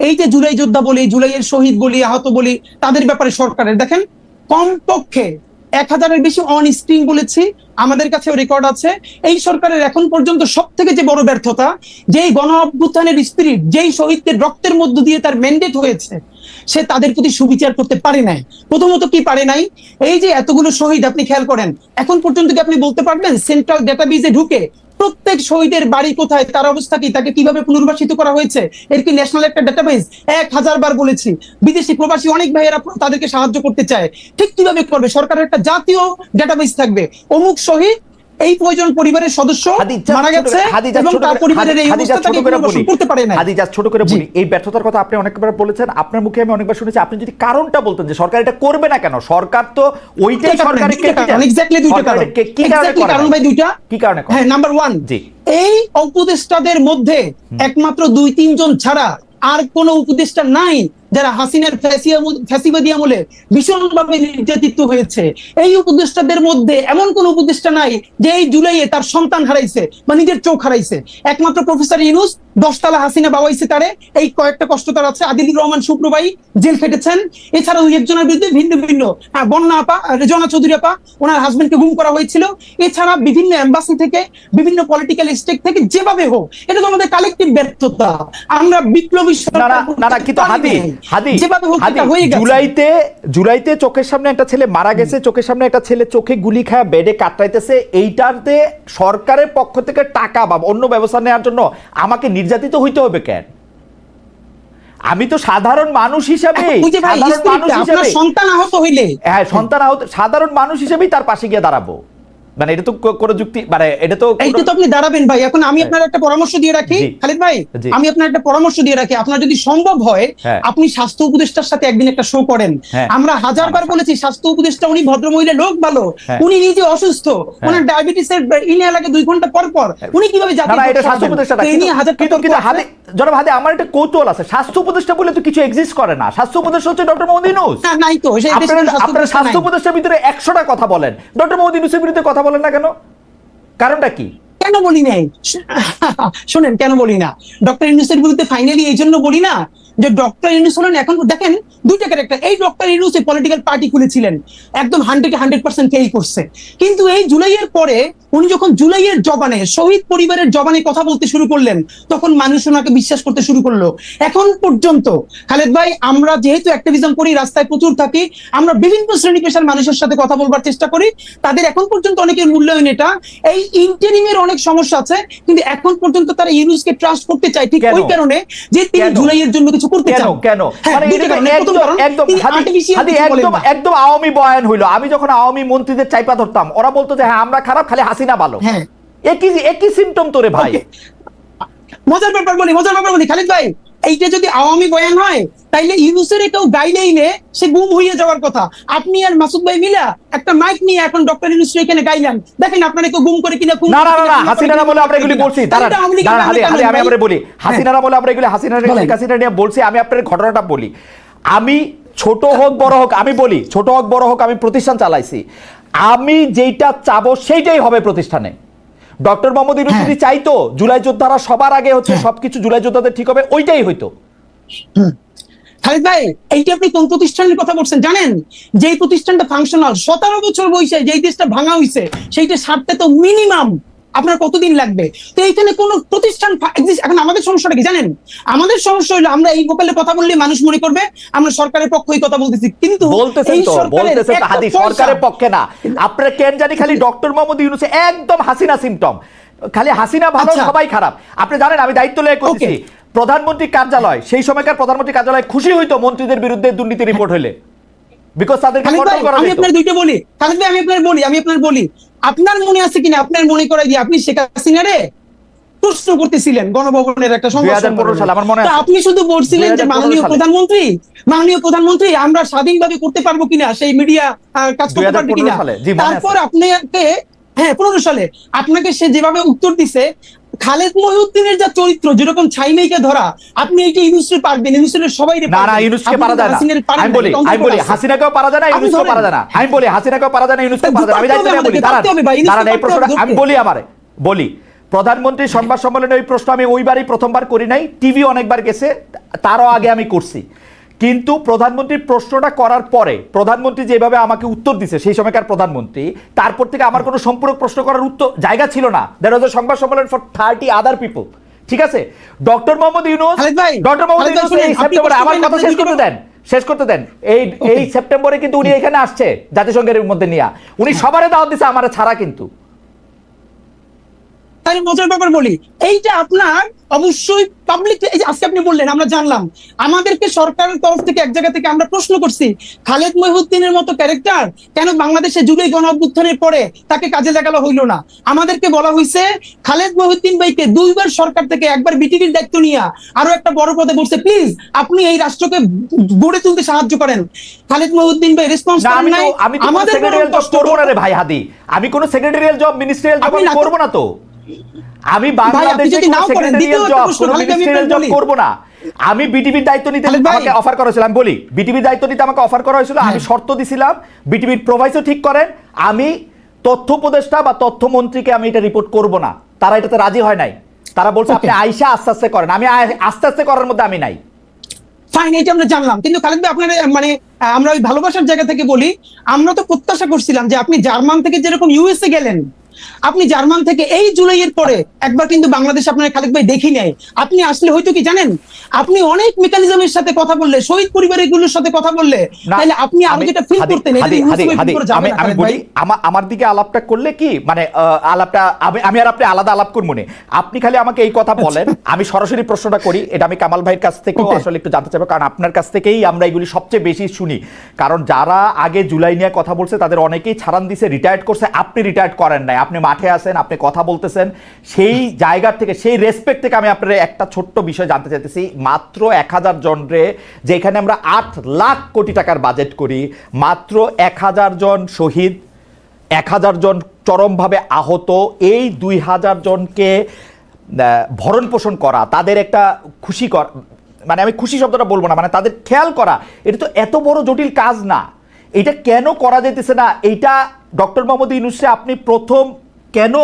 এই যে জুলাই যোদ্ধা বলি, জুলাইয়ের শহীদ বলি, আহত বলি, তাদের ব্যাপারে সরকারের দেখেন কমপক্ষে 1000-এর বেশি অন স্ক্রিন বলেছি, আমাদের কাছেও রেকর্ড আছে। এই সরকারের এখন পর্যন্ত সব থেকে যে বড় ব্যর্থতা, যেই গণ অভ্যুত্থানের স্পিরিট, যেই শহীদদের রক্তের মধ্য দিয়ে তার ম্যান্ডেট হয়েছে, সে তাদের প্রতি সুবিচার করতে পারে নাই। প্রথমত কি পারে নাই, এই যে এতগুলো শহীদ আপনি খেয়াল করেন, এখন পর্যন্ত কি আপনি বলতে পারবেন সেন্ট্রাল ডেটাবেজে ঢুকে প্রত্যেক শহীদের বাড়ি কোথায়, তার অবস্থা কি, তাকে কিভাবে পুনর্বাসিত করা হয়েছে, এর কি ন্যাশনাল একটা ডেটাবেজ? 1000 বার বলেছি, বিদেশি প্রবাসী অনেক ভাইয়েরা তাদেরকে সাহায্য করতে চায়, ঠিক কিভাবে করবে? সরকারের একটা জাতীয় ডেটাবেজ থাকবে, অমুক শহীদ এই প্রয়োজন পরিবারের সদস্য মারা গেছে এবং তার পরিবারের এই অবস্থা তাকে পুনর্বাসন করতে পারে না। হাদি জাস্ট ছোট করে বলি, এই ব্যর্থতার কথা আপনি অনেকবার বলেছেন, আপনার মুখে আমি অনেকবার শুনেছি। আপনি যদি কারণটা বলতেন যে সরকার এটা করবে না কেন, সরকার তো ওইটাই সরকারের এক্স্যাক্টলি দুইটা কারণ। কি কারণ ভাই দুইটা, কি কারণে? হ্যাঁ, নাম্বার 1, এই উপদেষ্টাদের মধ্যে একমাত্র 2-3 জন ছাড়া আর কোন উপদেষ্টা নাই যারা হাসিনার ফ্যাসিবাদী আমলে ভীষণভাবে নির্যাতিত হয়েছে। এই উপদেষ্টাদের মধ্যে এমন কোন উপদেষ্টা নাই যে এই জুলাইয়ে তার সন্তান হারাইছে বা নিজের চোখ হারাইছে। একমাত্র প্রফেসর ইউনূস 10 তলা হাসিনা বাবাইছে তারে, এই কয়েকটা কষ্ট তার আছে। আদিলুর রহমান শুক্রবাই জেল খেটেছেন। এছাড়াও একজনের বিরুদ্ধে ভিন্ন ভিন্ন, বন্যা আপা, রেজনা চৌধুরী আপা, ওনার হাজবেন্ডকে গুম করা হয়েছিল। এছাড়া বিভিন্ন এম্বাসি থেকে, বিভিন্ন পলিটিক্যাল স্টেক থেকে, যেভাবে হোক, এটা তো আমাদের কালেকটিভ ব্যর্থতা। আমরা বিপ্লবী জুলাইতে চোখের সামনে একটা ছেলে মারা গেছে, চোখের সামনে একটা ছেলে চোখে গুলি খায় বেডে কাটাইতেছে, এইটাতে সরকারের পক্ষ থেকে টাকা বা অন্য ব্যবস্থা নেওয়ার জন্য আমাকে নির্যাতিত হইতে হবে কেন? আমি তো সাধারণ মানুষ হিসাবে, সন্তান আহত হইলে, হ্যাঁ, সন্তান আহত, সাধারণ মানুষ হিসেবেই তার পাশে গিয়ে দাঁড়াবো। মানে এটা তো কোনো যুক্তি, মানে এটা তো এইটা তো আপনি দাঁড়াবেন ভাই। এখন আমি আপনার একটা পরামর্শ দিয়ে রাখি জি। খালিদ ভাই, জি। আমি আপনার একটা পরামর্শ দিয়ে রাখি, আপনার যদি সম্ভব হয় হ্যাঁ। আপনি স্বাস্থ্য উপদেষ্টার সাথে একদিন একটা শো করেন। হ্যাঁ। আমরা হাজারবার বলেছি স্বাস্থ্য উপদেষ্টা উনি ভদ্রমহিলা, লোক ভালো, হ্যাঁ। উনি নিজে অসুস্থ, ওনার ডায়াবেটিসের ইনে লাগে 2 ঘন্টা পর পর, উনি কিভাবে না জাতীয় না, এটা পতাকা স্বাস্থ্য দেন? উপদেষ্টা তো এই নিয়ে হাজার কিন্তু তর্ক আছে। হাদি জনাব হাদি, আমার একটা কৌতূহল আছে, স্বাস্থ্য উপদেষ্টা বলে তো কিছু এক্সিস্ট করে না। স্বাস্থ্য উপদেষ্টা হচ্ছে ডক্টর মোহাম্মদ ইউনূস। না, নাই তো, সেই দেশে আপনারা স্বাস্থ্য আপনারা উপদেষ্টা স্বাস্থ্য নাই। উপদেষ্টার ভিতরে 100টা কথা বলেন, ডক্টর মোহাম্মদ ইউনূসের বিরুদ্ধে কথা বলেন না কেন? কারণটা কি? কেন বলি নাই? শোনেন, কেন বলি না? ডক্টর ইউনূসের বিরুদ্ধে ফাইনালি এই জন্য বলি না যে ডক্টর ইউনূস হলেন, এখন দেখেন দুইটা ক্যারেক্টার। এই ডক্টর ইউনূস পলিটিক্যাল পার্টি খুলেছিলেন, একদম 100% ফেল করছে। কিন্তু এই জুলাইয়ের পরে উনি যখন জুলাইয়ের জবানে, শহীদ পরিবারের জবানে কথা বলতে শুরু করলেন, তখন মানুষ ওনাকে বিশ্বাস করতে শুরু করলো। এখন পর্যন্ত খালেদ ভাই, আমরা যেহেতু অ্যাক্টিভিজম করি, রাস্তায় প্রচুর থাকি, আমরা বিভিন্ন শ্রেণী পেশার মানুষের সাথে কথা বলবার চেষ্টা করি, তাদের এখন পর্যন্ত অনেকের মূল্যায়ন এটা। এই ইন্টারিমের অনেক সমস্যা আছে, কিন্তু এখন পর্যন্ত তারা ইউনূসকে ট্রাস্ট করতে চায় ঠিক কেন? ওই কারণে যে তিনি কেন? জুলাইয়ের জন্য কিছু করতে কেন চান। কেন হ্যাঁ, মানে দুইটা এটা কারণ। প্রথম কারণ, একদম তিনি হাদি artificial হাদি কিছু বলেন একদম না। একদম আওয়ামী বয়ান হইলো। আমি যখন আওয়ামী মন্ত্রীদের চাইপা ধরতাম, ওরা বলতো যে হ্যাঁ আমরা খারাপ, খালি হাসিনা ভালো। হ্যাঁ। একই সিম্পটম তোরে ভাই। Okay. মজার ব্যাপার বলি খালিদ ভাই, এইটা যদি আওয়ামী বয়ান হয় তাইলে ইউনূসের কেউ গাইলেইলে সে গুম হয়ে যাওয়ার কথা। আপনি আর মাসুদ ভাই মিলা একটা মাইক নিয়ে এখন ডক্টর ইউনূস এখানে গাইলেন, দেখেন আপনারা কেউ গুম করে কিনা। না না না, হাসিনারা বলে আমরা এগুলি বলছি। দাঁড়ান দাঁড়ান হাদি, আমি আপনাদের বলি, হাসিনারা বলে আমরা এগুলি হাসিনা শেখ হাসিনা নিয়ে বলছি। আমি আপনাদের ঘটনাটা বলি। আমি ছোট হোক বড় হোক, আমি বলি ছোট হোক বড় হোক, আমি প্রতিষ্ঠান চালাইছি। আমি যেইটা চাবো সেইটাই হবে প্রতিষ্ঠানে। ডক্টর মোহাম্মদ ইউনূস যদি চাইতো জুলাই যোদ্ধারা সবার আগে হচ্ছে সবকিছু জুলাই যোদ্ধাদের ঠিক হবে, ওইটাই হইতো। খালিদ ভাই, এইটা আপনি কোন প্রতিষ্ঠানের কথা বলছেন জানেন? যেই প্রতিষ্ঠানটা ফাংশনাল, 17 বছর বয়সে যেই দেশটা ভাঙা হইছে, সেইটা সারতে তো মিনিমাম আপনার কতদিন লাগবে? তো এইখানে কোন প্রতিষ্ঠান এখন আমাদের সমস্যাটা কি জানেন? আমাদের সমস্যা হলো আমরা এই গোপালে কথা বললে মানুষ মনে করবে আমরা সরকারের পক্ষেই কথা বলতেছি, কিন্তু বলতেছেন এই তো সরকারের বলতেছেন তো একটা হাদি, পয়সা- সরকারের পক্ষে না। আপনারা কেন জানি খালি ডক্টর মোহাম্মদ ইউনূস একদম হাসিনা সিম্পটম, খালি হাসিনা ভালো আচ্ছা। সবাই খারাপ। আপনি জানেন আমি দায়িত্ব লয়ে করতেছি। প্রধানমন্ত্রী কার্যালয়, সেই সময়কার প্রধানমন্ত্রী কার্যালয় খুশি হইতো মন্ত্রীদের বিরুদ্ধে দুর্নীতি রিপোর্ট হইলে, বিকজ তাদেরকে খালিদ ভাই, কন্ট্রোল করা আমি যেত। আপনার দুইটা বলি খালিদ ভাই, আমি আপনার বলি, আপনার মনে আছে কিনা, আপনার মনে করাই দিয়ে আপনি শেখ হাসিনারে প্রশ্ন করতেছিলেন গণভবনের একটা সংবাদ 2015 সালে, আমার মনে তো আছে। আপনি শুধু বলছিলেন যে 2015 সালে। মাননীয় প্রধানমন্ত্রী আমরা স্বাধীনভাবে করতে পারবো কিনা, সেই মিডিয়া কাজ করতে পারবে 2015 কিনা। সালে, জি, মনে আছে। তারপর আপনাকে 15 সালে আপনাকে সে যেভাবে উত্তর দিছে, খালেদ মহিউদ্দিনের যা চরিত্র, যেরকম ছাইমেইকে ধরা, আপনি এইটা ইউনূসকে পারবেন, ইউনূসের সবাই না না, ইউনূসকে পারা যায় না। আমি বলি হাসিনাকেও পারা যায় না, ইউনূসকেও পারা যায় না। আমি বলি হাসিনাকেও পারা যায় না, ইউনূসকেও পারা যায় না। আমি দায়িত্ব নিয়ে বলি, দাঁড়ান এই প্রশ্নটা আমি বলি। বলি প্রধানমন্ত্রী সংবাদ সম্মেলনে ওই প্রশ্ন আমি ওইবারই প্রথমবার করি নাই, টিভি অনেকবার গেছে, তারও আগে আমি করছি। কিন্তু প্রধানমন্ত্রীর প্রশ্নটা করার পরে প্রধানমন্ত্রী যেভাবে আমাকে উত্তর দিছে, সেই সময়কার প্রধানমন্ত্রী, তারপর থেকে আমার কোনো সম্পূরক প্রশ্ন করার জায়গা ছিল না। দ্যাট ওয়াজ আ সংবাদ সম্মেলন ফর 30 আদার পিপল। ঠিক আছে, ডক্টর মোহাম্মদ ইউনূস এই সেপ্টেম্বরে, আমার কথা শেষ করতে দেন। এই সেপ্টেম্বরে কিন্তু উনি এখানে আসছে জাতিসংঘের মধ্যে নিয়ে, উনি সবারে দাওয়াত দিছে, আমার ছাড়া। কিন্তু তাই মজার ব্যাপার বলি, এইটা আপনার অবশ্যই পাবলিক, এই যে আজকে আপনি বললেন আমরা জানলাম, আমাদেরকে সরকারের তরফ থেকে এক জায়গা থেকে আমরা প্রশ্ন করছি খালেদ মহিউদ্দিনের মতো ক্যারেক্টার কেন বাংলাদেশে জুলাই গণ অভ্যুত্থানের পরে তাকে কাজে লাগানো হইলো না। আমাদেরকে বলা হয়েছে খালেদ মহিউদ্দিন ভাইকে 2 বার সরকার থেকে, একবার বিটিভির দায়িত্ব নিয়ে আরো একটা বড় পদে বলছে, প্লিজ আপনি এই রাষ্ট্রকে গড়ে তুলতে সাহায্য করেন। খালেদ মহিউদ্দিন ভাই রেসপন্স করেন নাই। আমাদের সেক্রেটারিয়াল জব করব না রে ভাই হাদি, আমি কোন সেক্রেটারিয়াল জব, মিনিস্ট্রিয়াল জব আমি করব না। তো আমি বাংলাদেশে সেক্রেটারিয়াল জব, কোন মিনিস্ট্রিয়াল জব করব না। আমি বিটিভির দায়িত্ব নিতে আমাকে অফার করা হয়েছিল, আমি বলি বিটিভির দায়িত্ব নিতে আমাকে অফার করা হয়েছিল। আমি শর্ত দিছিলাম বিটিভির প্রোভাইসও ঠিক করেন, আমি তথ্য উপদেষ্টা বা তথ্যমন্ত্রীকে আমি এটা রিপোর্ট করব না। তারা এটাতে রাজি হয় নাই, তারা বলছে আপনি আইসা আস্তে আস্তে করেন। আমি আস্তে আস্তে করার মধ্যে আমি নাই। ফাইন, এটা আমরা জানলাম। কিন্তু খালেদ ভাই, আপনার মানে আমরা ওই ভালোবাসার জায়গা থেকে বলি, আমরা তো প্রত্যাশা করছিলাম যে আপনি জার্মান থেকে যেরকম ইউএসএ গেলেন, আপনি জার্মান থেকে এই জুলাইয়ের পরে একবার কিন্তু বাংলাদেশে আপনার খালেক ভাই দেখি নাই। আপনি আসলে হয়তো কি জানেন, আপনি অনেক মেকানিজমের সাথে কথা বললে, শহীদ পরিবারগুলোর সাথে কথা বললে, না, তাহলে আপনি আরো যেটা ফিল হাদি, করতেন, এটা হাদি, ইউনুস হাদি, ভাই হাদি, করে যাবে আমি না, আমি খালেক বলি ভাই। আমার দিকে আলাপটা করলে কি মানে আলাপটা আমি আর আপনি আলাদা আলাপ করবো না। আপনি খালি আমাকে এই কথা বলেন, আমি সরাসরি প্রশ্নটা করি, এটা আমি কামাল ভাইয়ের কাছ থেকেও Okay. আসলে একটু জানতে চাইবো, কারণ আপনার কাছ থেকেই আমরা এগুলি সবচেয়ে বেশি শুনি। কারণ যারা আগে জুলাই নিয়ে কথা বলছে তাদের অনেকেই ছাড়ান দিছে, রিটায়ার্ড করছে, আপনি রিটায়ার্ড করেন নাই, আপনি মাঠে আছেন, আপনি কথা বলতেছেন। সেই জায়গার থেকে, সেই রেসপেক্ট থেকে আমি আপনার একটা ছোট্ট বিষয় জানতে চাইতেছি। মাত্র 1000 জন রে, যেখানে আমরা 8 লাখ কোটি টাকার বাজেট করি, মাত্র 1000 জন শহীদ, 1000 জন চরমভাবে আহত, এই 2000 জনকে ভরণ পোষণ করা, তাদের একটা খুশি করা, মানে আমি খুশি শব্দটা বলবো না, মানে তাদের খেয়াল করা, এটা তো এত বড় জটিল কাজ না। এটা কেন করা যেতেছে না? এইটা ডক্টর মোহাম্মদ ইউনূসকে আপনি প্রথম কেন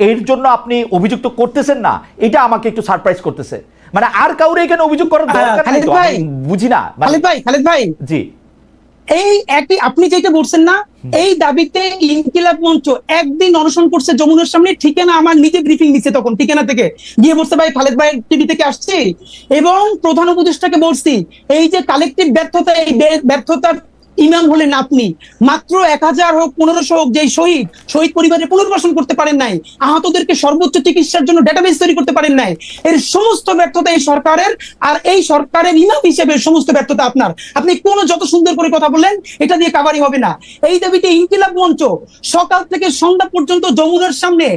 এর জন্য আপনি অভিযুক্ত করতেছেন না, এটা আমাকে একটু সারপ্রাইজ করতেছে। মানে আর কাউরে এখানে অভিযোগ করার দরকার নাই তো, আমি বুঝি না। খালেদ ভাই জি, এই একই আপনি যেটা বলছেন না, এই দাবিতে ইনকিলাব মঞ্চ একদিন অনশন করছে যমুনার সামনে। ঠিকানা আমার নিজে ব্রিফিং দিচ্ছে, তখন ঠিকানা থেকে গিয়ে বলছে ভাই খালেদ ভাই টিভি থেকে আসছি, এবং প্রধান উপদেষ্টাকে বলছি এই যে কালেকটিভ ব্যর্থতা, এই ব্যর্থতার ইমাম হলেন আপনি। মাত্র 1000 হোক 1500 হোক, যে শহীদ পরিবারের পুনর্বাসন করতে পারেন নাই, আহতদেরকে সর্বোচ্চ চিকিৎসার জন্য ডেটাবেস তৈরি করতে পারেন নাই, এর সমস্ত ব্যর্থতা এই সরকারের। আর এই সরকারের ইমাম হিসেবে সমস্ত ব্যর্থতা আপনার। আপনি কোন যত সুন্দর করে কথা বললেন, এটা দিয়ে কাভারি হবে না। এই দাবিতে ইনকিলাব মঞ্চ সকাল থেকে সন্ধ্যা পর্যন্ত যমুনার সামনে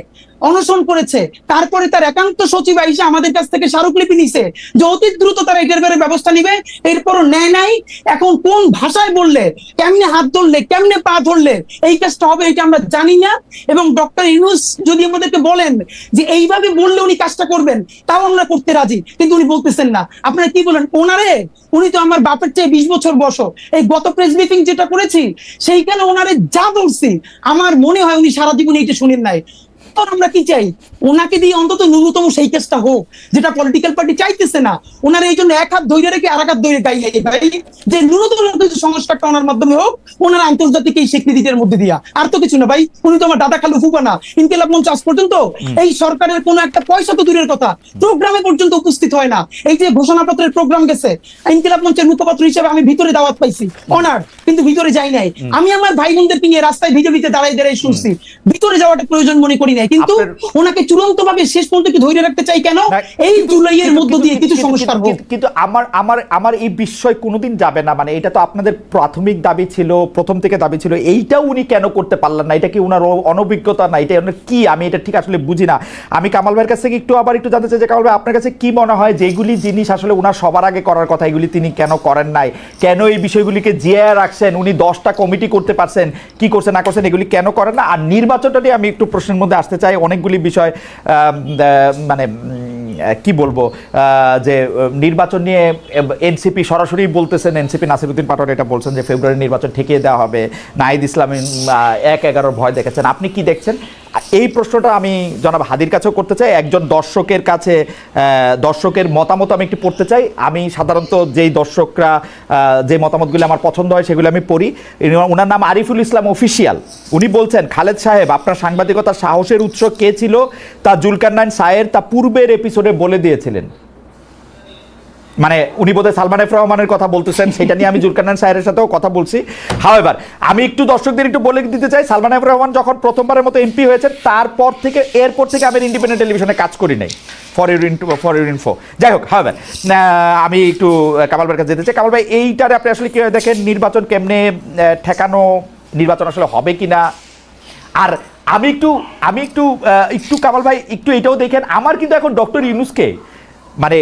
অনশন করেছে। তারপরে তার একান্ত সচিব আইসা আমাদের কাছ থেকে স্মারকলিপি নিছে যে অতি দ্রুত তারা এটার ব্যাপারে ব্যবস্থা নিবে। এরপরও নেয় নাই। এখন কোন ভাষায় বললে, কেমনে হাত ধরলে, কেমনে পা ধরলে এই কাজটা হবে, এটা আমরা জানি না। এবং ডক্টর ইউনূস যদি আমাদেরকে বলেন যে এইভাবে বললে উনি কাজটা করবেন, তাও আমরা করতে রাজি, কিন্তু উনি বলতেছেন না। আপনারা কি বলেন ওনারে? উনি তো আমার বাপের চেয়ে 20 বছর বয়স। এই গত প্রেস ব্রিফিং যেটা করেছি, সেইখানে ওনারে যা বলছি, আমার মনে হয় উনি সারা জীবন এইটা শুনেন নাই। আমরা কি চাই, ওনাকে দিয়ে অন্তত ন্যূনতম সেই কেসটা হোক যেটা পলিটিক্যাল পার্টি চাইতেছে না। ওনার এই জন্য এক হাত ধরে রেখে আর এক হাত ধরে গাইলে ভাই, যে ন্যূনতম সংস্কারটা ওনার মাধ্যমে হোক, ওনার আন্তর্জাতিক এই স্বীকৃতির মধ্যে দিয়া, আর তো কিছু না ভাই। উনি তো আমার দাদা খালু ফুফা না। ইনকিলাব মঞ্চ আজ পর্যন্ত এই সরকারের কোনো একটা পয়সা তো দূরের কথা, প্রোগ্রামে পর্যন্ত উপস্থিত হয় না। এই যে ঘোষণাপত্রের প্রোগ্রাম গেছে, ইনকিলাব মঞ্চের মুখপাত্র হিসেবে আমি ভিতরে দাওয়াত পাইছি, অনার, কিন্তু ভিতরে যাই নাই। আমি আমার ভাই বোনদেরকে নিয়ে রাস্তায় ভিজে ভিজে দাঁড়াই শুনছি, ভিতরে যাওয়াটা প্রয়োজন মনে করি নাই। কিন্তু ওনাকে চূড়ান্ত ভাবে শেষ পর্যন্ত কি ধরে রাখতে চাই কেন? এই জুলাইয়ের মধ্য দিয়ে কিছু সংস্কার হোক। কিন্তু আমার এই বিষয় কোনোদিন যাবে না। মানে এটা তো আপনাদের প্রাথমিক দাবি ছিল, প্রথম থেকে দাবি ছিল, এইটাও উনি কেন করতে পারলেন না? এটা কি ওনার অনভিজ্ঞতা না? এটা ওনার কি, আমি এটা ঠিক আসলে বুঝি না। আমি কামাল ভাইয়ের কাছ থেকে একটু জানতে চাই যে কামাল ভাই, আপনার কাছে কি মনে হয় যেগুলি জিনিস আসলে ওনার সবার আগে করার কথা, এগুলি তিনি কেন করেন নাই? কেন এই বিষয়গুলিকে জিয়ে রাখছেন? উনি 10টা কমিটি করতে পারছেন, কি করছেন না করছেন, এগুলি কেন করেন না? আর নির্বাচনটা নিয়ে আমি একটু প্রশ্নের মধ্যে আসতে চাই। অনেকগুলি বিষয় মানে কি বলবো, যে নির্বাচন নিয়ে এনসিপি সরাসরি বলতেছেন, এনসিপি নাসিরউদ্দিন পাটোয়ারি এটা বলছেন যে ফেব্রুয়ারি নির্বাচন ঠেকিয়ে দেওয়া হবে, নাহিদ ইসলাম 1-11 ভয় দেখেছেন। আপনি কি দেখছেন? এই প্রশ্নটা আমি জনাব হাদির কাছেও করতে চাই, একজন দর্শকের কাছে, দর্শকের মতামত আমি একটু পড়তে চাই। আমি সাধারণত যেই দর্শকরা যে মতামতগুলি আমার পছন্দ হয় সেগুলো আমি পড়ি। ওনার নাম আরিফুল ইসলাম অফিসিয়াল। উনি বলছেন, খালেদ সাহেব, আপনার সাংবাদিকতার সাহসের উৎস কে ছিল তা জুলকারনাইন সায়ের তা পূর্বের এপিসোডে বলে দিয়েছিলেন। মানে উনি বোধহয় সালমান এফ রহমানের কথা বলতেছেন, সেটা নিয়ে আমি জুলকারনাইন সায়ের সাথেও কথা বলছি। হাওয়েভার আমি একটু দর্শকদের একটু বলে দিতে চাই, সালমান এফ রহমান যখন প্রথমবারের মতো এমপি হয়েছেন, এরপর থেকে আমি ইন্ডিপেন্ডেন্ট টেলিভিশনে কাজ করি নাই, ফর ইউর ইনফো। যাই হোক, হাওয়েভার আমি একটু কামাল ভাইয়ের কাছে যেতে চাই। কামাল ভাই, এইটারে আপনি আসলে কীভাবে দেখেন? নির্বাচন কেমনে ঠেকানো, নির্বাচন আসলে হবে কিনা? আর আমি একটু কামাল ভাই একটু এটাও দেখেন, আমার কিন্তু এখন ডক্টর ইউনূসকে মানে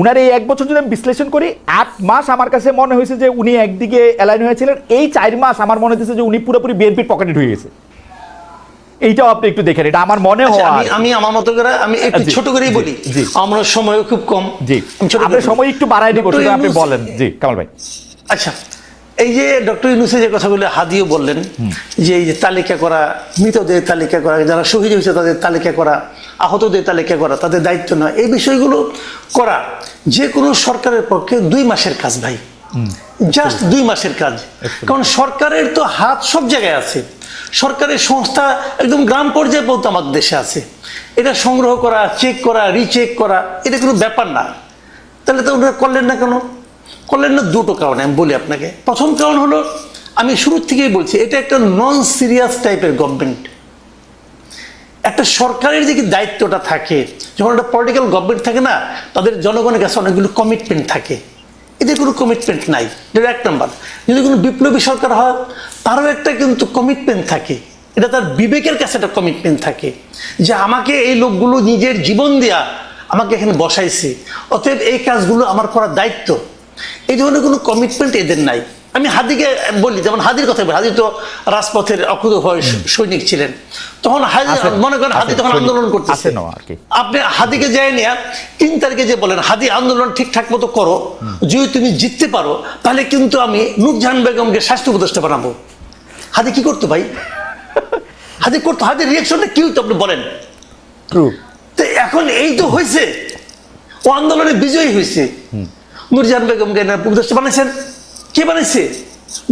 উনার এই 1 বছর যদি আমি বিশ্লেষণ করি, 8 মাস আমার কাছে মনে হয়েছে যে উনি একদিকে অ্যালাইন হয়েছিলেন, এই 4 মাস আমার মনে হচ্ছে যে উনি পুরোপুরি বিএনপির পকেটে ঢুকে গেছে। এইটাও আপনি একটু দেখেন, এটা আমার মনে হয়। আমি আমার মতো করে আমি একটু ছোট করেই বলি, আমরা সময় খুব কম। জি, আপনার সময় একটু বাড়াই দিব, শুধু আপনি বলেন। জি কামাল ভাই। আচ্ছা, এই যে ডক্টর ইউনূসের যে কথাগুলো হাদিও বললেন, যে এই যে তালিকা করা, মৃতদের তালিকা করা, যারা শহীদ হয়েছে তাদের তালিকা করা, আহতদের তালিকা করা, তাদের দায়িত্ব নয়, এই বিষয়গুলো করা যে কোনো সরকারের পক্ষে 2 মাসের কাজ ভাই। জাস্ট 2 মাসের কাজ। কারণ সরকারের তো হাত সব জায়গায় আছে, সরকারের সংস্থা একদম গ্রাম পর্যায়ে পর্যন্ত আমাদের দেশে আছে। এটা সংগ্রহ করা, চেক করা, রিচেক করা, এটা কোনো ব্যাপার না। তাহলে তো ওনারা করলেন না কেন? করলেন না দুটো কারণে আমি বলি আপনাকে। প্রথম কারণ হলো, আমি শুরু থেকেই বলছি, এটা একটা নন সিরিয়াস টাইপের গভর্নমেন্ট। একটা সরকারের যে দায়িত্বটা থাকে, যখন একটা পলিটিক্যাল গভর্নমেন্ট থাকে না, তাদের জনগণের কাছে অনেকগুলো কমিটমেন্ট থাকে। এদের কোনো কমিটমেন্ট নাই, এটা 1 নম্বর। যদি কোনো বিপ্লবী সরকার হয়, তারও একটা কিন্তু কমিটমেন্ট থাকে, এটা তার বিবেকের কাছে একটা কমিটমেন্ট থাকে যে আমাকে এই লোকগুলো নিজের জীবন দেয়া আমাকে এখানে বসাইছে, অতএব এই কাজগুলো আমার করার দায়িত্ব। এই ধরনের কোনো কমিটমেন্ট এদের নাই। আমি হাদিকে বলি, যেমন হাদির কথা বলি, হাদি তো রাজপথের অকুতোভয় সৈনিক ছিলেন। তখন হাদি, মনে করেন হাদি তখন আন্দোলন করতেছে, আপনি হাদিকে যায় নিয়ে 3 তারিখে যে বলেন, হাদি আন্দোলন ঠিকঠাক মতো করো, যদি তুমি জিততে পারো তাহলে কিন্তু আমি নূরজাহান বেগমকে স্বাস্থ্য উপদেষ্টা বানাবো। হাদি কি করতো ভাই? হাদি করতো, হাদির রিয়াকশনটা কি হইতো আপনি বলেন? তো এখন এই তো হয়েছে, ও আন্দোলনে বিজয়ী হয়েছে, নূরজাহান বেগমকে উপদেষ্টা বানাইছেন। কে বানাইছে?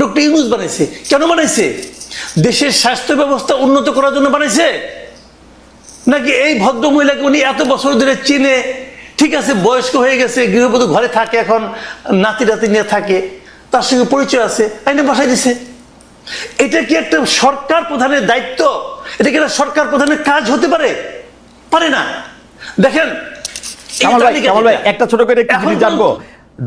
ডক্টর ইউনূস বানাইছে। কেন বানাইছে? দেশের স্বাস্থ্য ব্যবস্থা উন্নত করার জন্য বানাইছে, নাকি এই ভদ্র মহিলাকে উনি এত বছর ধরে চিনে, ঠিক আছে বয়স্ক হয়ে গেছে, গৃহবধূ ঘরে থাকে, এখন নাতি নাতি নিয়ে থাকে, তার সঙ্গে পরিচয় আছে, আইনে বসাই দিছে? এটা কি একটা সরকার প্রধানের দায়িত্ব? এটা কি একটা সরকার প্রধানের কাজ হতে পারে? পারে না। দেখেন কামাল ভাই, একটা ছোট করে একটু জিনিস জানবো।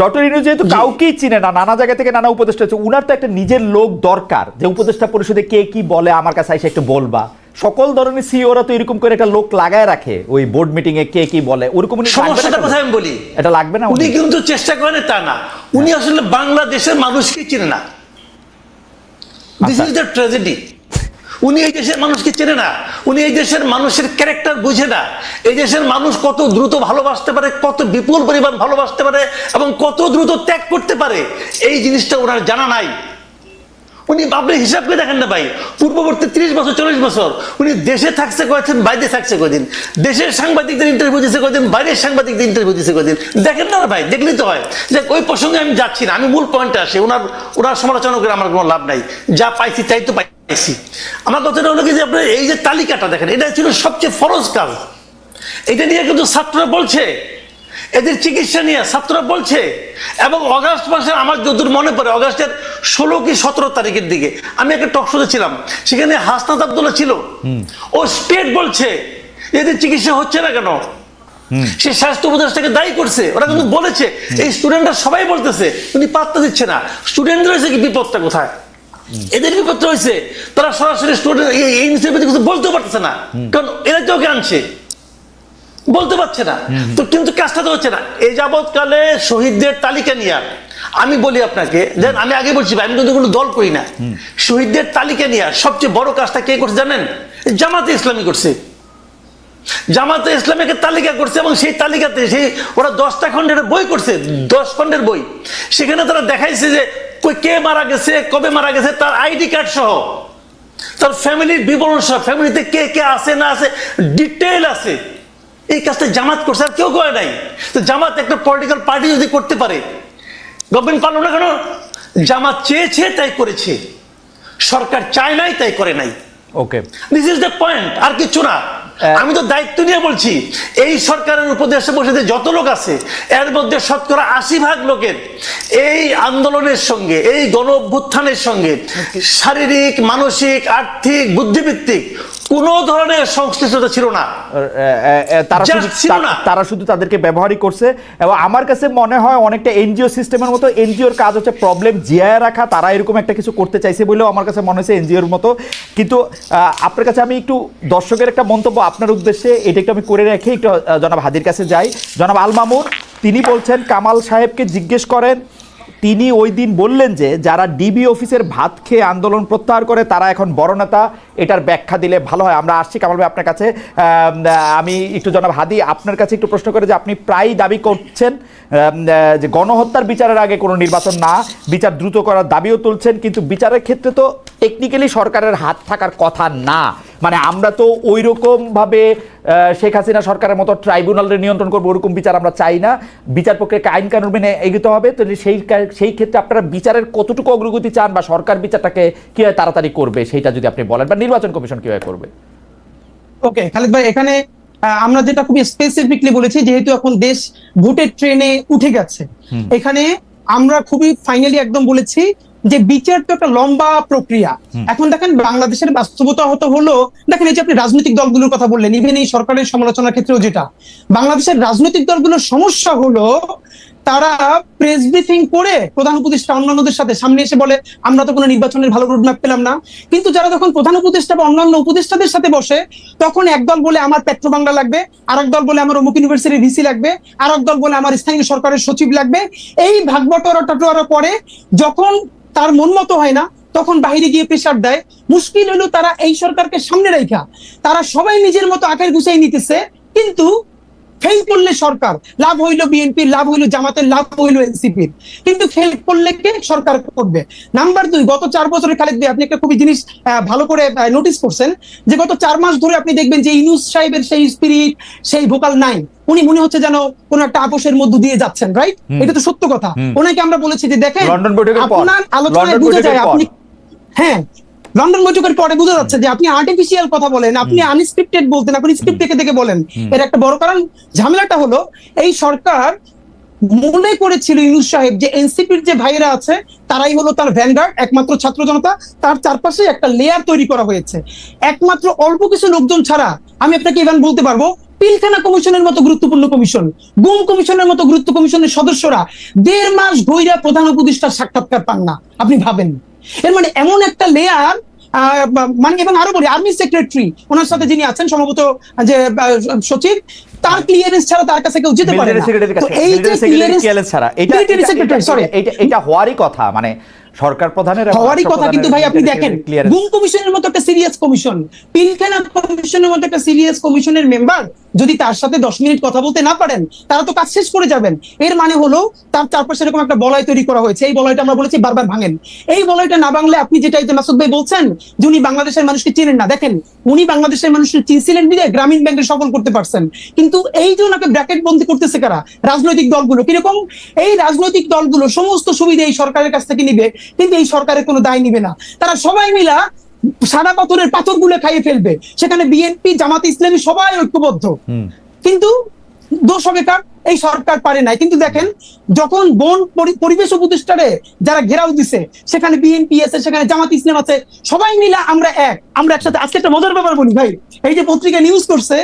ডক্টর ইউনূস যেহেতু কাউকেই চিনে না, নানা জায়গা থেকে নানা উপদেষ্টা আছে, উনার তো একটা নিজের লোক দরকার, যে উপদেষ্টা পরিষদে কে কি বলে আমার কাছে এসে একটু বলবা। সকল ধরনের সিইওরা তো এরকম করে একটা লোক লাগায় রাখে ওই বোর্ড মিটিং এ, কে কি বলে ওরকম। সমস্যাটা কোথায় আমি বলি, এটা লাগবে না। উনি কিন্তু চেষ্টা করেন তা না, উনি আসলে বাংলাদেশের মানুষকে চিনে না। This is the tragedy. উনি এই দেশের মানুষকে চেনে না, উনি এই দেশের মানুষের ক্যারেক্টার বুঝে না। এই দেশের মানুষ কত দ্রুত ভালোবাসতে পারে, কত বিপুল পরিমাণ ভালোবাসতে পারে, এবং কত দ্রুত ত্যাগ করতে পারে, এই জিনিসটা ওনার জানা নাই। উনি আপনি হিসাব করে দেখেন না ভাই, পূর্ববর্তী 30 বছর 40 বছর উনি দেশে থাকছে কয়েকদিন, বাইরে থাকছে কয়দিন, দেশের সাংবাদিকদের ইন্টারভিউ দিচ্ছে কয়দিন, বাইরের সাংবাদিকদের ইন্টারভিউ দিচ্ছে কয়দিন, দেখেন না ভাই, দেখলেই তো হয়। যে ওই প্রসঙ্গে আমি যাচ্ছি না, আমি মূল পয়েন্টে আসি। ওনার সমালোচনা করে আমার কোনো লাভ নাই, যা পাইছি তাই তো পাইছি। আমার কথাটা হলো কি, যে আপনার এই যে তালিকাটা দেখেন, এটা ছিল সবচেয়ে ফরজ কাজ। এটা নিয়ে কিন্তু ছাত্ররা বলছে, এদের চিকিৎসা নিয়ে ছাত্ররা বলছে। এবং অগাস্ট মাসে আমার যতদূর মনে পড়ে, অগাস্টের 16 কি 17 তারিখের দিকে আমি একটা টক শোতে ছিলাম, সেখানে হাসনাত আব্দুল্লাহ ছিল। ও স্টেট বলছে এদের চিকিৎসা হচ্ছে না কেন, সে স্বাস্থ্য উপদেষ্টাকে দায়ী করছে। ওরা কিন্তু বলেছে, এই স্টুডেন্টরা সবাই বলতেছে, উনি পাত্তা দিচ্ছে না। স্টুডেন্টদের হয়েছে কি বিপদটা কোথায়? এদের বিপদটা হয়েছে তারা সরাসরি স্টুডেন্ট এই বিষয়ে কিছু বলতে পারতেছে না, কারণ এরা তো ওকে আনছে, বলতে পারছে না। তো কিন্তু কাজটা তো হচ্ছে না। এই যাবৎকালে শহীদদের তালিকা নিয়ে আমি বলি আপনাকে, দেন আমি আগে বলছি আমি কিন্তু কোনো দল করি না, শহীদদের তালিকা নিয়ে সবচেয়ে বড় কাজটা কে করছে জানেন? জামাতে ইসলামী করছে। জামাতে ইসলামীকে তালিকা করছে, এবং সেই তালিকাতে সেই ওরা 10টা খণ্ডের বই করছে, 10 খণ্ডের বই। সেখানে তারা দেখাইছে যে কে মারা গেছে, কবে মারা গেছে, তার আইডি কার্ড সহ, তার ফ্যামিলির বিবরণ সহ, ফ্যামিলিতে কে কে আছে না আছে ডিটেইল আছে। এই কাজটা জামাত করছে, আর কেউ করে নাই। তো জামাত একটা পলিটিক্যাল পার্টি যদি করতে পারে, গভর্নমেন্ট পারলো না কেন? জামাত চেয়েছে তাই করেছে, সরকার চায় নাই তাই করে নাই। ওকে, দিস ইজ দ্য পয়েন্ট, আর কিছু না। আমি তো দায়িত্ব নিয়ে বলছি, এই সরকারের উপদেষ্টা পরিষদে যত লোক আছে, এর মধ্যে শতকরা 80% লোকের এই আন্দোলনের সঙ্গে, এই গণ অভ্যুত্থানের সঙ্গে শারীরিক, মানসিক, আর্থিক, বুদ্ধিভিত্তিক কোন ধরনের সংশ্লিষ্টতা ছিল না। তারা শুধু তাদেরকে ব্যবহারই করছে। এবং আমার কাছে মনে হয় অনেকটা এনজিও সিস্টেমের মতো, এনজিওর কাজ হচ্ছে প্রবলেম জিয়ায় রাখা, তারা এরকম একটা কিছু করতে চাইছে বলেও আমার কাছে মনে হয়েছে এনজিওর মতো। কিন্তু আপনার কাছে আমি একটু দর্শকের একটা মন্তব্য আপনার উদ্দেশ্যে, এটা একটু আমি করে রেখে একটু জনাব হাদির কাছে যাই। জনাব আল মামুন তিনি বলছেন, কামাল সাহেবকে জিজ্ঞেস করেন, তিনি ওই দিন বললেন যে যারা ডিবি অফিসের ভাত খেয়ে আন্দোলন প্রত্যাহার করে তারা এখন বড় নেতা, এটার ব্যাখ্যা দিলে ভালো হয়। আমরা আসছি কামাল ভাই আপনার কাছে। আমি একটু জনাব হাদি আপনার কাছে একটু প্রশ্ন করে, যে আপনি প্রায় দাবি করছেন যে গণহত্যার বিচারের আগে কোনো নির্বাচন না, বিচার দ্রুত করার দাবিও তুলছেন, কিন্তু বিচারের ক্ষেত্রে তো টেকনিক্যালি সরকারের হাত থাকার কথা না। মানে আমরা তো ওই রকম ভাবে শেখ হাসিনা সরকারের মতো ট্রাইব্যুনালের নিয়ন্ত্রণ করবো, ওরকম বিচার আমরা চাই না। বিচার প্রক্রিয়াকে আইন কানুন মেনে এগোতে হবে। তো সেই ক্ষেত্রে আপনারা বিচারের কতটুকু অগ্রগতি চান, বা সরকার বিচারটাকে কিভাবে তাড়াতাড়ি করবে সেটা যদি আপনি বলেন, বা নির্বাচন কমিশন কিভাবে করবে? ওকে খালিদ ভাই, এখানে আমরা যেটা খুবই স্পেসিফিকলি বলেছি, যেহেতু এখন দেশ ভোটের ট্রেনে উঠে গেছে, এখানে আমরা খুবই ফাইনালি একদম বলেছি যে বিচার তো একটা লম্বা প্রক্রিয়া। এখন দেখেন বাংলাদেশের বাস্তবতা হলো, দেখেন এই যে আপনি রাজনৈতিক দলগুলোর কথা বললেন, ইভেন এই সরকারের সমালোচনার ক্ষেত্রেও যেটা, বাংলাদেশের রাজনৈতিক দলগুলোর সমস্যা হলো তারা প্রেস ব্রিফিং করে প্রধান উপদেষ্টা অন্যান্যদের সাথে সামনে এসে বলে আমরা তো কোনো নির্বাচনের ভালো রোডম্যাপ পেলাম না, কিন্তু যারা যখন প্রধান উপদেষ্টা বা অন্যান্য উপদেষ্টাদের সাথে বসে, তখন একদল বলে আমার পেট্রো বাংলা লাগবে, আর দল বলে আমার অমুক ইউনিভার্সিটির ভিসি লাগবে, আর দল বলে আমার স্থানীয় সরকারের সচিব লাগবে। এই ভাগবটোয়ারা পরে যখন তার মন মতো হয় না, তখন বাইরে গিয়ে প্রেসার দেয়। মুশকিল হলো তারা এই সরকারকে সামনে রাখা তারা সবাই নিজের মতো আখের গুছাই নিতেছে, কিন্তু ফেল করলে সরকার, লাভ হইলো বিএনপির, লাভ হইলো জামাতের, লাভ হইলো এনসিপির, কিন্তু ফেল করলে কে সরকার করবে। নাম্বার 2, গত 4 বছরে খালেদ ভাই আপনি একটা খুবই জিনিস ভালো করে নোটিস করছেন, যে গত 4 মাস ধরে আপনি দেখবেন যে ইউনূস সাহেবের সেই স্পিরিট, সেই ভোকাল নাই। উনি মনে হচ্ছে যেন কোন একটা আপোষের মধ্য দিয়ে যাচ্ছেন, রাইট? এটা তো সত্য কথা। ওনাকে আমরা বলেছি যে দেখেন আপনার আলোচনায় বোঝা যায় আপনি, হ্যাঁ লন্ডন বৈঠকের পরে বোঝা যাচ্ছে যে আপনি আর্টিফিশিয়াল কথা বলেন, আপনি আনস্ক্রিপ্টেড বলতেন, আপনি স্ক্রিপ্ট দেখে বলেন। এর একটা বড় কারণ ঝামেলাটা হলো এই সরকার মনে করেছিল ইউনূস সাহেব যে এনসিপির যে ভাইয়েরা আছে তারাই হলো তার ভ্যানগার্ড, একমাত্র ছাত্র জনতা, তার চারপাশে একটা লেয়ার তৈরি করা হয়েছে। একমাত্র অল্প কিছু লোকজন ছাড়া আমি আপনাকে ইভেন বলতে পারবো পিলখানা কমিশনের মতো গুরুত্বপূর্ণ কমিশন, গুম কমিশনের মতো গুরুত্ব কমিশনের সদস্যরা 1.5 মাস ধইরা প্রধান উপদেষ্টার সাক্ষাৎকার পান না। আপনি ভাবেন, এর মানে এমন একটা লেয়ার, মানে এবং আরো বলি আর্মি সেক্রেটারি ওনার সাথে যিনি আছেন সম্ভবত যে সচিব, তার ক্লিয়ারেন্স ছাড়া তার কাছে কেউ যেতে পারে না। তো এই যে ক্লিয়ারেন্স ছাড়া এটা হওয়ারই কথা, মানে সরকার প্রধানের হওয়ারই কথা। কিন্তু ভাই আপনি দেখেন গুম কমিশনের মতো একটা সিরিয়াস কমিশন, পিলখানা কমিশনের মতো একটা সিরিয়াস কমিশনের মেম্বার যদি তার সাথে 10 মিনিট কথা বলতে না পারেন, তারা তো কাজ শেষ করে যাবেন। এর মানে হলো তার চারপাশে এরকম একটা বলয় তৈরি করা হয়েছে। এই বলয়টা আমরা বলেছি বারবার ভাঙেন। এই বলয়টা না ভাঙলে আপনি যেটা মাসুদ ভাই বলছেন যে উনি বাংলাদেশের মানুষকে চিনেন না, দেখেন উনি বাংলাদেশের মানুষকে চিনছিলেন বিধায় গ্রামীণ ব্যাংকে সফল করতে পারছেন, কিন্তু এই যে ওনাকে ব্র্যাকেট বন্দি করতেছে কারা? রাজনৈতিক দলগুলো। কিরকম? এই রাজনৈতিক দলগুলো সমস্ত সুবিধা এই সরকারের কাছ থেকে নিবে, কিন্তু এই সরকারের কোনো দায় নিবে না। তারা সবাই মিলা সাদা পাথরের পাথরগুলো খাইয়ে ফেলবে। সেখানে বিএনপি, জামাত ইসলামী সবাই ঐক্যবদ্ধ, কিন্তু দোষ হবে কার? এই সরকার পারে নাই। কিন্তু দেখেন যখন বন পরিবেশ উপদেষ্টারে যারা ঘেরাও দিছে, সেখানে বিএনপি আছে, সেখানে জামাত ইসলাম আছে, সবাই মিলা আমরা একসাথে। আজকে একটা মজার ব্যাপার বলি ভাই, এই যে পত্রিকা নিউজ করছে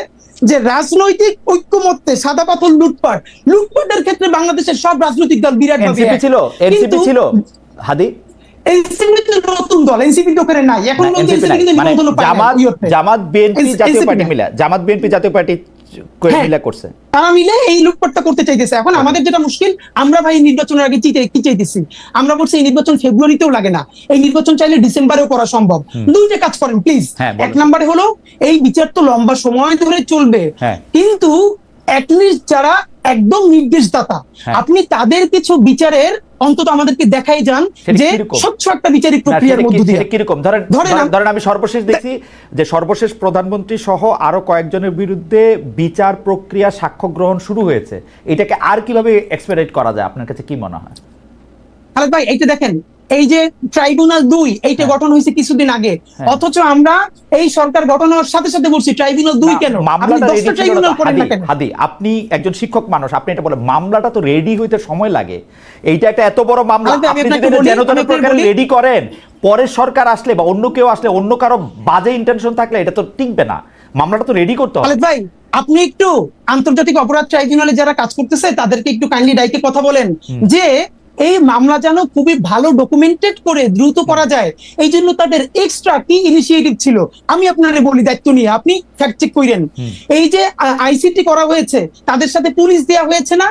যে রাজনৈতিক ঐক্যমত্যে সাদা পাথর লুটপাটের ক্ষেত্রে বাংলাদেশের সব রাজনৈতিক দল বিরাট এনসিপি ছিল হাদি, এনসিপি তো নতুন দল, এনসিপি তো করে নাই এখন, জামাত বিএনপি জাতীয় পার্টি মিলে, জামাত বিএনপি জাতীয় পার্টি করছে, তারা মিলে এই লুটপাটটা করতে চাইতেছে। এখন আমাদের যেটা মুশকিল, আমরা ভাই নির্বাচনের আগে কি চাইতেছি? আমরা বলছি এই নির্বাচন ফেব্রুয়ারিতেও লাগে না, এই নির্বাচন চাইলে ডিসেম্বরে করা সম্ভব। দুইটা কাজ করেন প্লিজ। এক নম্বরে হলো এই বিচার তো লম্বা সময় ধরে চলবে, কিন্তু অ্যাটলিস্ট যারা একদম নির্দেশদাতা, আপনি তাদের কিছু বিচারের অন্তত আমাদেরকে দেখাই যান যে স্বচ্ছ একটা বিচারিক প্রক্রিয়ার মধ্য দিয়ে। কিরকম ধরেন আমি সর্বশেষ দেখছি যে সর্বশেষ প্রধানমন্ত্রী সহ আরো কয়েকজনের বিরুদ্ধে বিচার প্রক্রিয়া সাক্ষ্য গ্রহণ শুরু হয়েছে। এটাকে আর কিভাবে এক্সপেডিট করা যায় আপনার কাছে কি মনে হয়? খালেদ ভাই এইটা দেখেন, এই যে ট্রাইব্যুনাল 2 এইটা গঠন হয়েছে কিছুদিন আগে, অথচ আমরা এই সরকার গঠন হওয়ার সাথে সাথে বলছি ট্রাইব্যুনাল 2 কেন? হাদি, আপনি একজন শিক্ষক মানুষ, আপনি এটা বলেন মামলাটা তো রেডি হইতে সময় লাগে। এইটা একটা এত বড় মামলা, আপনি যদি যেন তেন প্রকারে রেডি করেন, পরের সরকার আসলে বা অন্য কেউ আসলে, অন্য কারো বাজে ইন্টেনশন থাকলে এটা তো টিকবে না। মামলাটা তো রেডি করতে হবে। খালেদ ভাই আপনি একটু আন্তর্জাতিক অপরাধ ট্রাইব্যুনালে যারা কাজ করতেছে তাদেরকে একটু কাইন্ডলি ডাইকে কথা বলেন যে এই মামলা যেন খুবই ভালো ডকুমেন্টেড করে দ্রুত করা যায়। এই জন্য তাদের এক্সট্রা কি ইনিশিয়েটিভ ছিল আমি আপনারে বলি, দায়িত্ব নিয়ে আপনি ফ্যাক্ট চেক করেন। এই যে আইসিটি করা হয়েছে, তাদের সাথে পুলিশ দেওয়া হয়েছে না,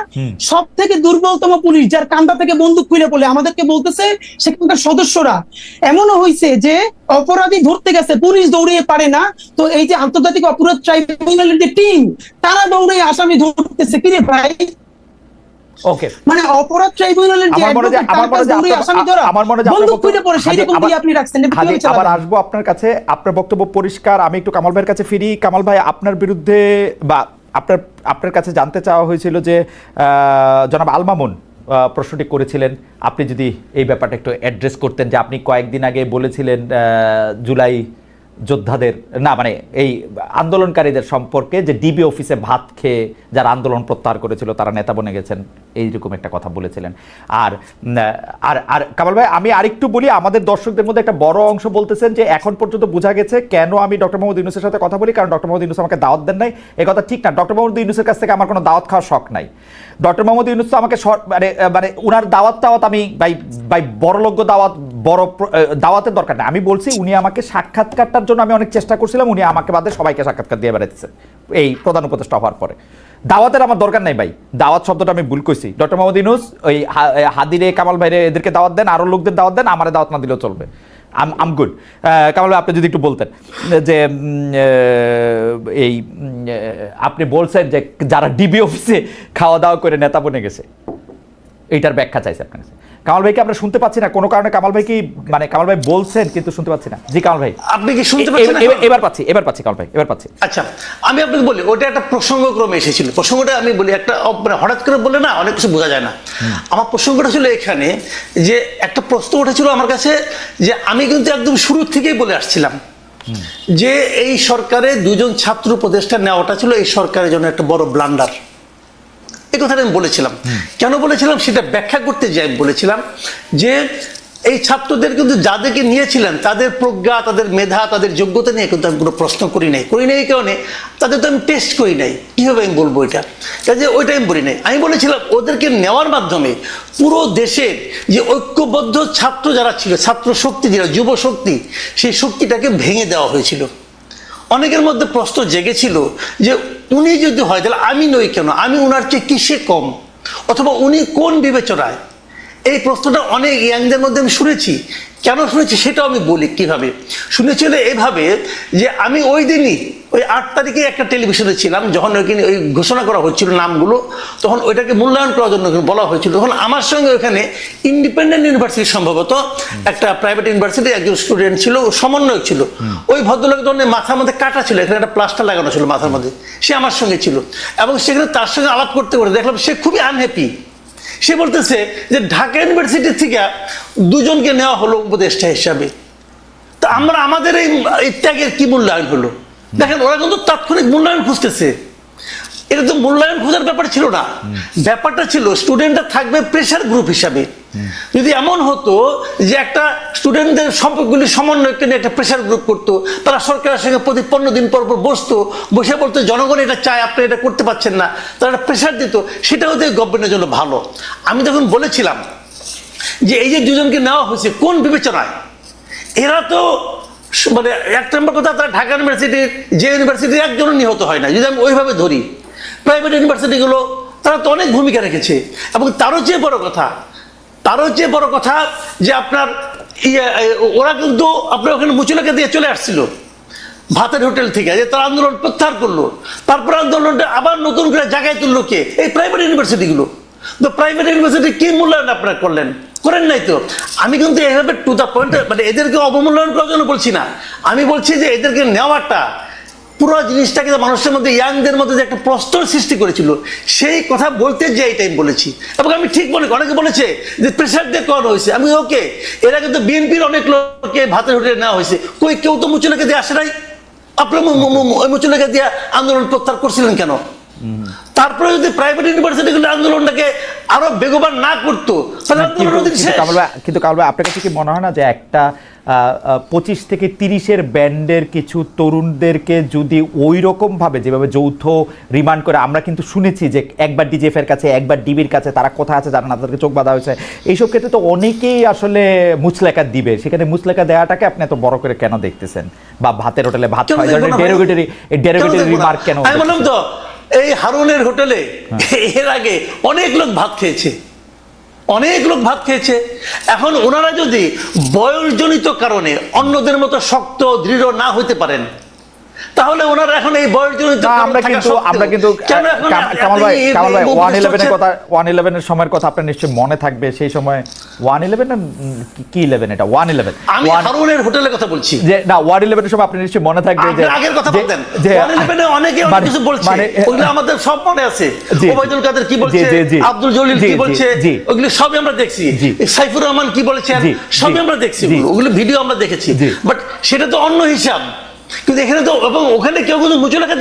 সব থেকে দুর্বলতম পুলিশ, যার কান্দা থেকে বন্দুক খুলে বলে আমাদেরকে বলতেছে সেখানকার সদস্যরা। এমনও হয়েছে যে অপরাধী ধরতে গেছে, পুলিশ দৌড়িয়ে পারে না, তো এই যে আন্তর্জাতিক অপরাধ ট্রাইব্যুনালের যে টিম, তারা দৌড়ে আসামি ধরতেছে। কিরে ভাই, ওকে, মানে অপরাধ ট্রাইব্যুনালের যে আসামি ধরা বন্দুক খুলে পড়ে সেই রকম দিয়ে আপনি রাখছেন। আবার আসবো আপনার কাছে, আপনার বক্তব্য পরিষ্কার। আমি একটু কামাল ভাইয়ের কাছে ফিরি। কামাল ভাই, আপনার বিরুদ্ধে বা আপনার কাছে জানতে চাওয়া হয়েছিল যে জনাব আল মামুন প্রশ্নটি করেছিলেন, আপনি যদি এই ব্যাপারটা একটু অ্যাড্রেস করতেন, যে আপনি কয়েকদিন আগে বলেছিলেন জুলাই যোদ্ধাদের না মানে এই আন্দোলনকারীদের সম্পর্কে যে ডিবি অফিসে ভাত খেয়ে যারা আন্দোলন প্রত্যাহার করেছিল তারা নেতা বনে গেছেন, এইরকম একটা কথা বলেছিলেন। আর আর আর কামাল ভাই, আমি আরেকটু বলি, আমাদের দর্শকদের মধ্যে একটা বড় অংশ বলতেছেন যে এখন পর্যন্ত বোঝা গেছে কেন আমি ডক্টর মোহাম্মদ ইউনূসের সাথে কথা বলি, কারণ ডক্টর মোহাম্মদ ইউনূস আমাকে দাওয়াত দেন নাই। এই কথা ঠিক না। ডক্টর মোহাম্মদ ইউনূসের কাছ থেকে আমার কোনো দাওয়াত খাওয়ার শখ নাই। ডক্টর মোহাম্মদ ইউনূস তো আমাকে মানে উনার দাওয়াত আমি ভাই বড়লোক্য দাওয়াত, বড় দাওয়াতের দরকার নেই। আমি বলছি উনি আমাকে সাক্ষাৎকারটার জন্য আমি অনেক চেষ্টা করছিলাম, উনি আমাকে বাদে সবাইকে সাক্ষাৎকার দিয়ে বেড়াইতেছে এই প্রধান উপদেষ্টা হওয়ার পরে। দাওয়াতের আমার দরকার নাই ভাই, দাওয়াত শব্দটা আমি ভুল কইছি। ডক্টর মোহাম্মদ ইউনূস ওই হাদিরে, কামাল ভাইরে এদেরকে দাওয়াত দেন, আরো লোকদের দাওয়াত দেন, আমারে দাওয়াত না দিলেও চলবে। আম গুড। কামাল ভাই, আপনি যদি একটু বলতেন যে এই আপনি বলছেন যে যারা ডিবি অফিসে খাওয়া দাওয়া করে নেতা বনে গেছে, এইটার ব্যাখ্যা চাইছে আপনার কাছে। কামাল ভাইকে আমরা শুনতে পাচ্ছি না কোনো কারণে। কামাল ভাই কি মানে কামাল ভাই বলছেন কিন্তু শুনতে পাচ্ছি না। জি কামাল ভাই, আপনি কি শুনতে পাচ্ছেন? এবার পাচ্ছি কামাল ভাই, এবার পাচ্ছি। আচ্ছা, আমি আপনাকে বলি, ওটা একটা প্রসঙ্গক্রমে এসেছিল। প্রসঙ্গটা আমি বলি, একটা মানে হঠাৎ করে বলে না অনেক কিছু বোঝা যায় না। আমার প্রসঙ্গটা ছিল এখানে যে একটা প্রশ্ন উঠেছিল আমার কাছে, যে আমি কিন্তু একদম শুরু থেকেই বলে আসছিলাম যে এই সরকারে দুজন ছাত্র উপদেষ্টা নেওয়াটা ছিল এই সরকারের জন্য একটা বড় ব্লান্ডার। এই কথাটা আমি বলেছিলাম। কেন বলেছিলাম সেটা ব্যাখ্যা করতে যাই বলেছিলাম যে এই ছাত্রদের কিন্তু যাদেরকে নিয়েছিলেন তাদের প্রজ্ঞা, তাদের মেধা, তাদের যোগ্যতা নিয়ে কিন্তু আমি কোনো প্রশ্ন করি নাই এই কারণে তাদের তো আমি টেস্ট করি নাই। কীভাবে আমি বলবো এটা, কাজে ওইটা আমি বলি নাই। আমি বলেছিলাম ওদেরকে নেওয়ার মাধ্যমে পুরো দেশের যে ঐক্যবদ্ধ ছাত্র যারা ছিল, ছাত্র শক্তি যেটা যুব শক্তি, সেই শক্তিটাকে ভেঙে দেওয়া হয়েছিল। অনেকের মধ্যে প্রশ্ন জেগেছিল যে উনি যদি হয় তাহলে আমি নই কেন, আমি উনার চেয়ে কিসে কম, অথবা উনি কোন বিবেচনায়। এই প্রশ্নটা অনেক ইয়াংদের মধ্যে আমি শুনেছি। কেন শুনেছি সেটাও আমি বলি। কিভাবে শুনেছিল? এভাবে যে আমি ওই দিনই ওই 8 তারিখে একটা টেলিভিশনে ছিলাম, যখন ওই ঘোষণা করা হচ্ছিল নামগুলো, তখন ওইটাকে মূল্যায়ন করার জন্য বলা হয়েছিল। তখন আমার সঙ্গে ওখানে ইন্ডিপেন্ডেন্ট ইউনিভার্সিটি, সম্ভবত একটা প্রাইভেট ইউনিভার্সিটি, একজন স্টুডেন্ট ছিল, সমন্বয়ক ছিল। ওই ভদ্রলোকের তখন মাথার মধ্যে কাটা ছিল, এখানে একটা প্লাস্টার লাগানো ছিল মাথার মধ্যে। সে আমার সঙ্গে ছিল এবং সেখানে তার সঙ্গে আলাপ করতে করতে দেখলাম সে খুবই আনহ্যাপি। সে বলতেছে যে ঢাকা ইউনিভার্সিটি থেকে দুজনকে নেওয়া হলো উপদেষ্টা হিসাবে, তা আমরা আমাদের এই ত্যাগের কি মূল্যায়ন হলো? দেখেন, ওরা কিন্তু তাৎক্ষণিক মূল্যায়ন খুঁজতেছে। এটা তো মূল্যায়ন খোঁজার ব্যাপার ছিল না। ব্যাপারটা ছিল স্টুডেন্টরা থাকবে প্রেশার গ্রুপ হিসাবে। যদি এমন হতো যে একটা স্টুডেন্টদের সম্পর্কগুলি সমন্বয়কে নিয়ে একটা প্রেশার গ্রুপ করতো, তারা সরকারের সঙ্গে প্রতি 15 দিন পর বসতো, বসে বলতো জনগণ এটা চায়, আপনি এটা করতে পারছেন না, তারা প্রেশার দিত, সেটা হতে গভর্নমেন্টের জন্য ভালো। আমি তখন বলেছিলাম যে এই যে দুজনকে নেওয়া হয়েছে কোন বিবেচনায়, এরা তো মানে এক নম্বর কথা, তারা ঢাকা ইউনিভার্সিটির যে ইউনিভার্সিটির একজনও নিহত হয় না, যদি আমি ওইভাবে ধরি। প্রাইভেট ইউনিভার্সিটিগুলো তারা তো অনেক ভূমিকা রেখেছে। এবং তারও চেয়ে বড় কথা যে আপনার ওরা কিন্তু আপনার ওখানে মুচুলাকে দিয়ে চলে আসছিল ভাতের হোটেল থেকে, যে তারা আন্দোলন প্রত্যাহার করলো। তারপর আন্দোলনটা আবার নতুন করে জায়গায় তুললো কে? এই প্রাইভেট ইউনিভার্সিটিগুলো। তো প্রাইভেট ইউনিভার্সিটি কি মূল্যায়ন আপনারা করেন নাই তো। আমি কিন্তু এইভাবে টু দ্য পয়েন্ট, মানে এদেরকে অবমূল্যায়ন করার জন্য বলছি না। আমি বলছি যে এদেরকে নেওয়াটা পুরো জিনিসটাকে মানুষের মধ্যে, ইয়াংদের মধ্যে যে একটা প্রশ্ন সৃষ্টি করেছিল, সেই কথা বলতে যে এই টাইম বলেছি। এবং আমি ঠিক মনে, অনেকে বলেছে যে প্রেশার দিয়ে করানো হয়েছে। আমি ওকে, এরা কিন্তু বিএনপির অনেক লোককে ভাতের হোটেলে নেওয়া হয়েছে, কেউ তো মুচুলাকে দিয়ে আসে নাই। আপনার মুচুলাকে দিয়ে আন্দোলন প্রত্যাহার করছিলেন কেন? তারপরে যদি প্রাইভেট ইউনিভার্সিটিগুলো আন্দোলনটাকে আরো বেগবান না করতো, কিন্তু কামাল ভাই, আপনার কাছে কি মনে হয় না যে একটা 25 থেকে 30-এর ব্যান্ডের কিছু তরুণদেরকে যদি ওই রকম ভাবে যেভাবে যৌথ রিমান্ড করে, আমরা কিন্তু শুনেছি যে একবার ডিজিএফ এর কাছে, একবার ডিবির কাছে, তারা কোথায় আছে জানা না, তাদেরকে চোখ বাঁধা হয়েছে, এইসব ক্ষেত্রে তো অনেকেই আসলে মুচলেখা দিবে। সেখানে মুচলেখা দেওয়াটাকে আপনি এত বড় করে কেন দেখতেছেন? বা ভাতের হোটেলে ভাত খাওয়া, ডেরোগেটরি রিমার্ক কেন? আমি বললাম তো, এই হারুনের হোটেলে এর আগে অনেক লোক ভাত খেয়েছে। এখন ওনারা যদি বয়সজনিত কারণে অন্যদের মতো শক্ত দৃঢ় না হতে পারেন, তাহলে ওনারা এখন এই বয়সজনিত না, আমরা থাকা কিন্তু সত্ত্বেও কেন এখন কামাল ভাই এই- কামাল ভাই এই 111 এর উপদেশ কথা 111 এর সময়ের কথা আপনার নিশ্চয়ই মনে থাকবে। সেই সময় 111 না কি 11 এটা 111 আমি হারুনের হোটেলের কথা বলছি। যে না 111 এর সময় আপনি নিশ্চয়ই মনে থাকবে যে আপনি আগের কথা যে- বলতেন যে 111 অনেকে অনেক মানে- কিছু বলছে, মানে ওগুলো আমাদের সব মনে আছে। জি, ওবায়দুল কাদের কি জি, বলছে, জি, জি, আব্দুল জলিল জি, কি জি, বলছে, জি, ওগুলো সবই আমরা দেখছি। জি। সাইফুর রহমান কি বলেছেন জি, সবই জি, আমরা দেখছি, জি। ওগুলো ভিডিও আমরা দেখেছি। জি। বাট সেটা তো অন্য হিসাব, কিন্তু এখানে তো এবং ওখানে কেউ কিন্তু মুচলেখা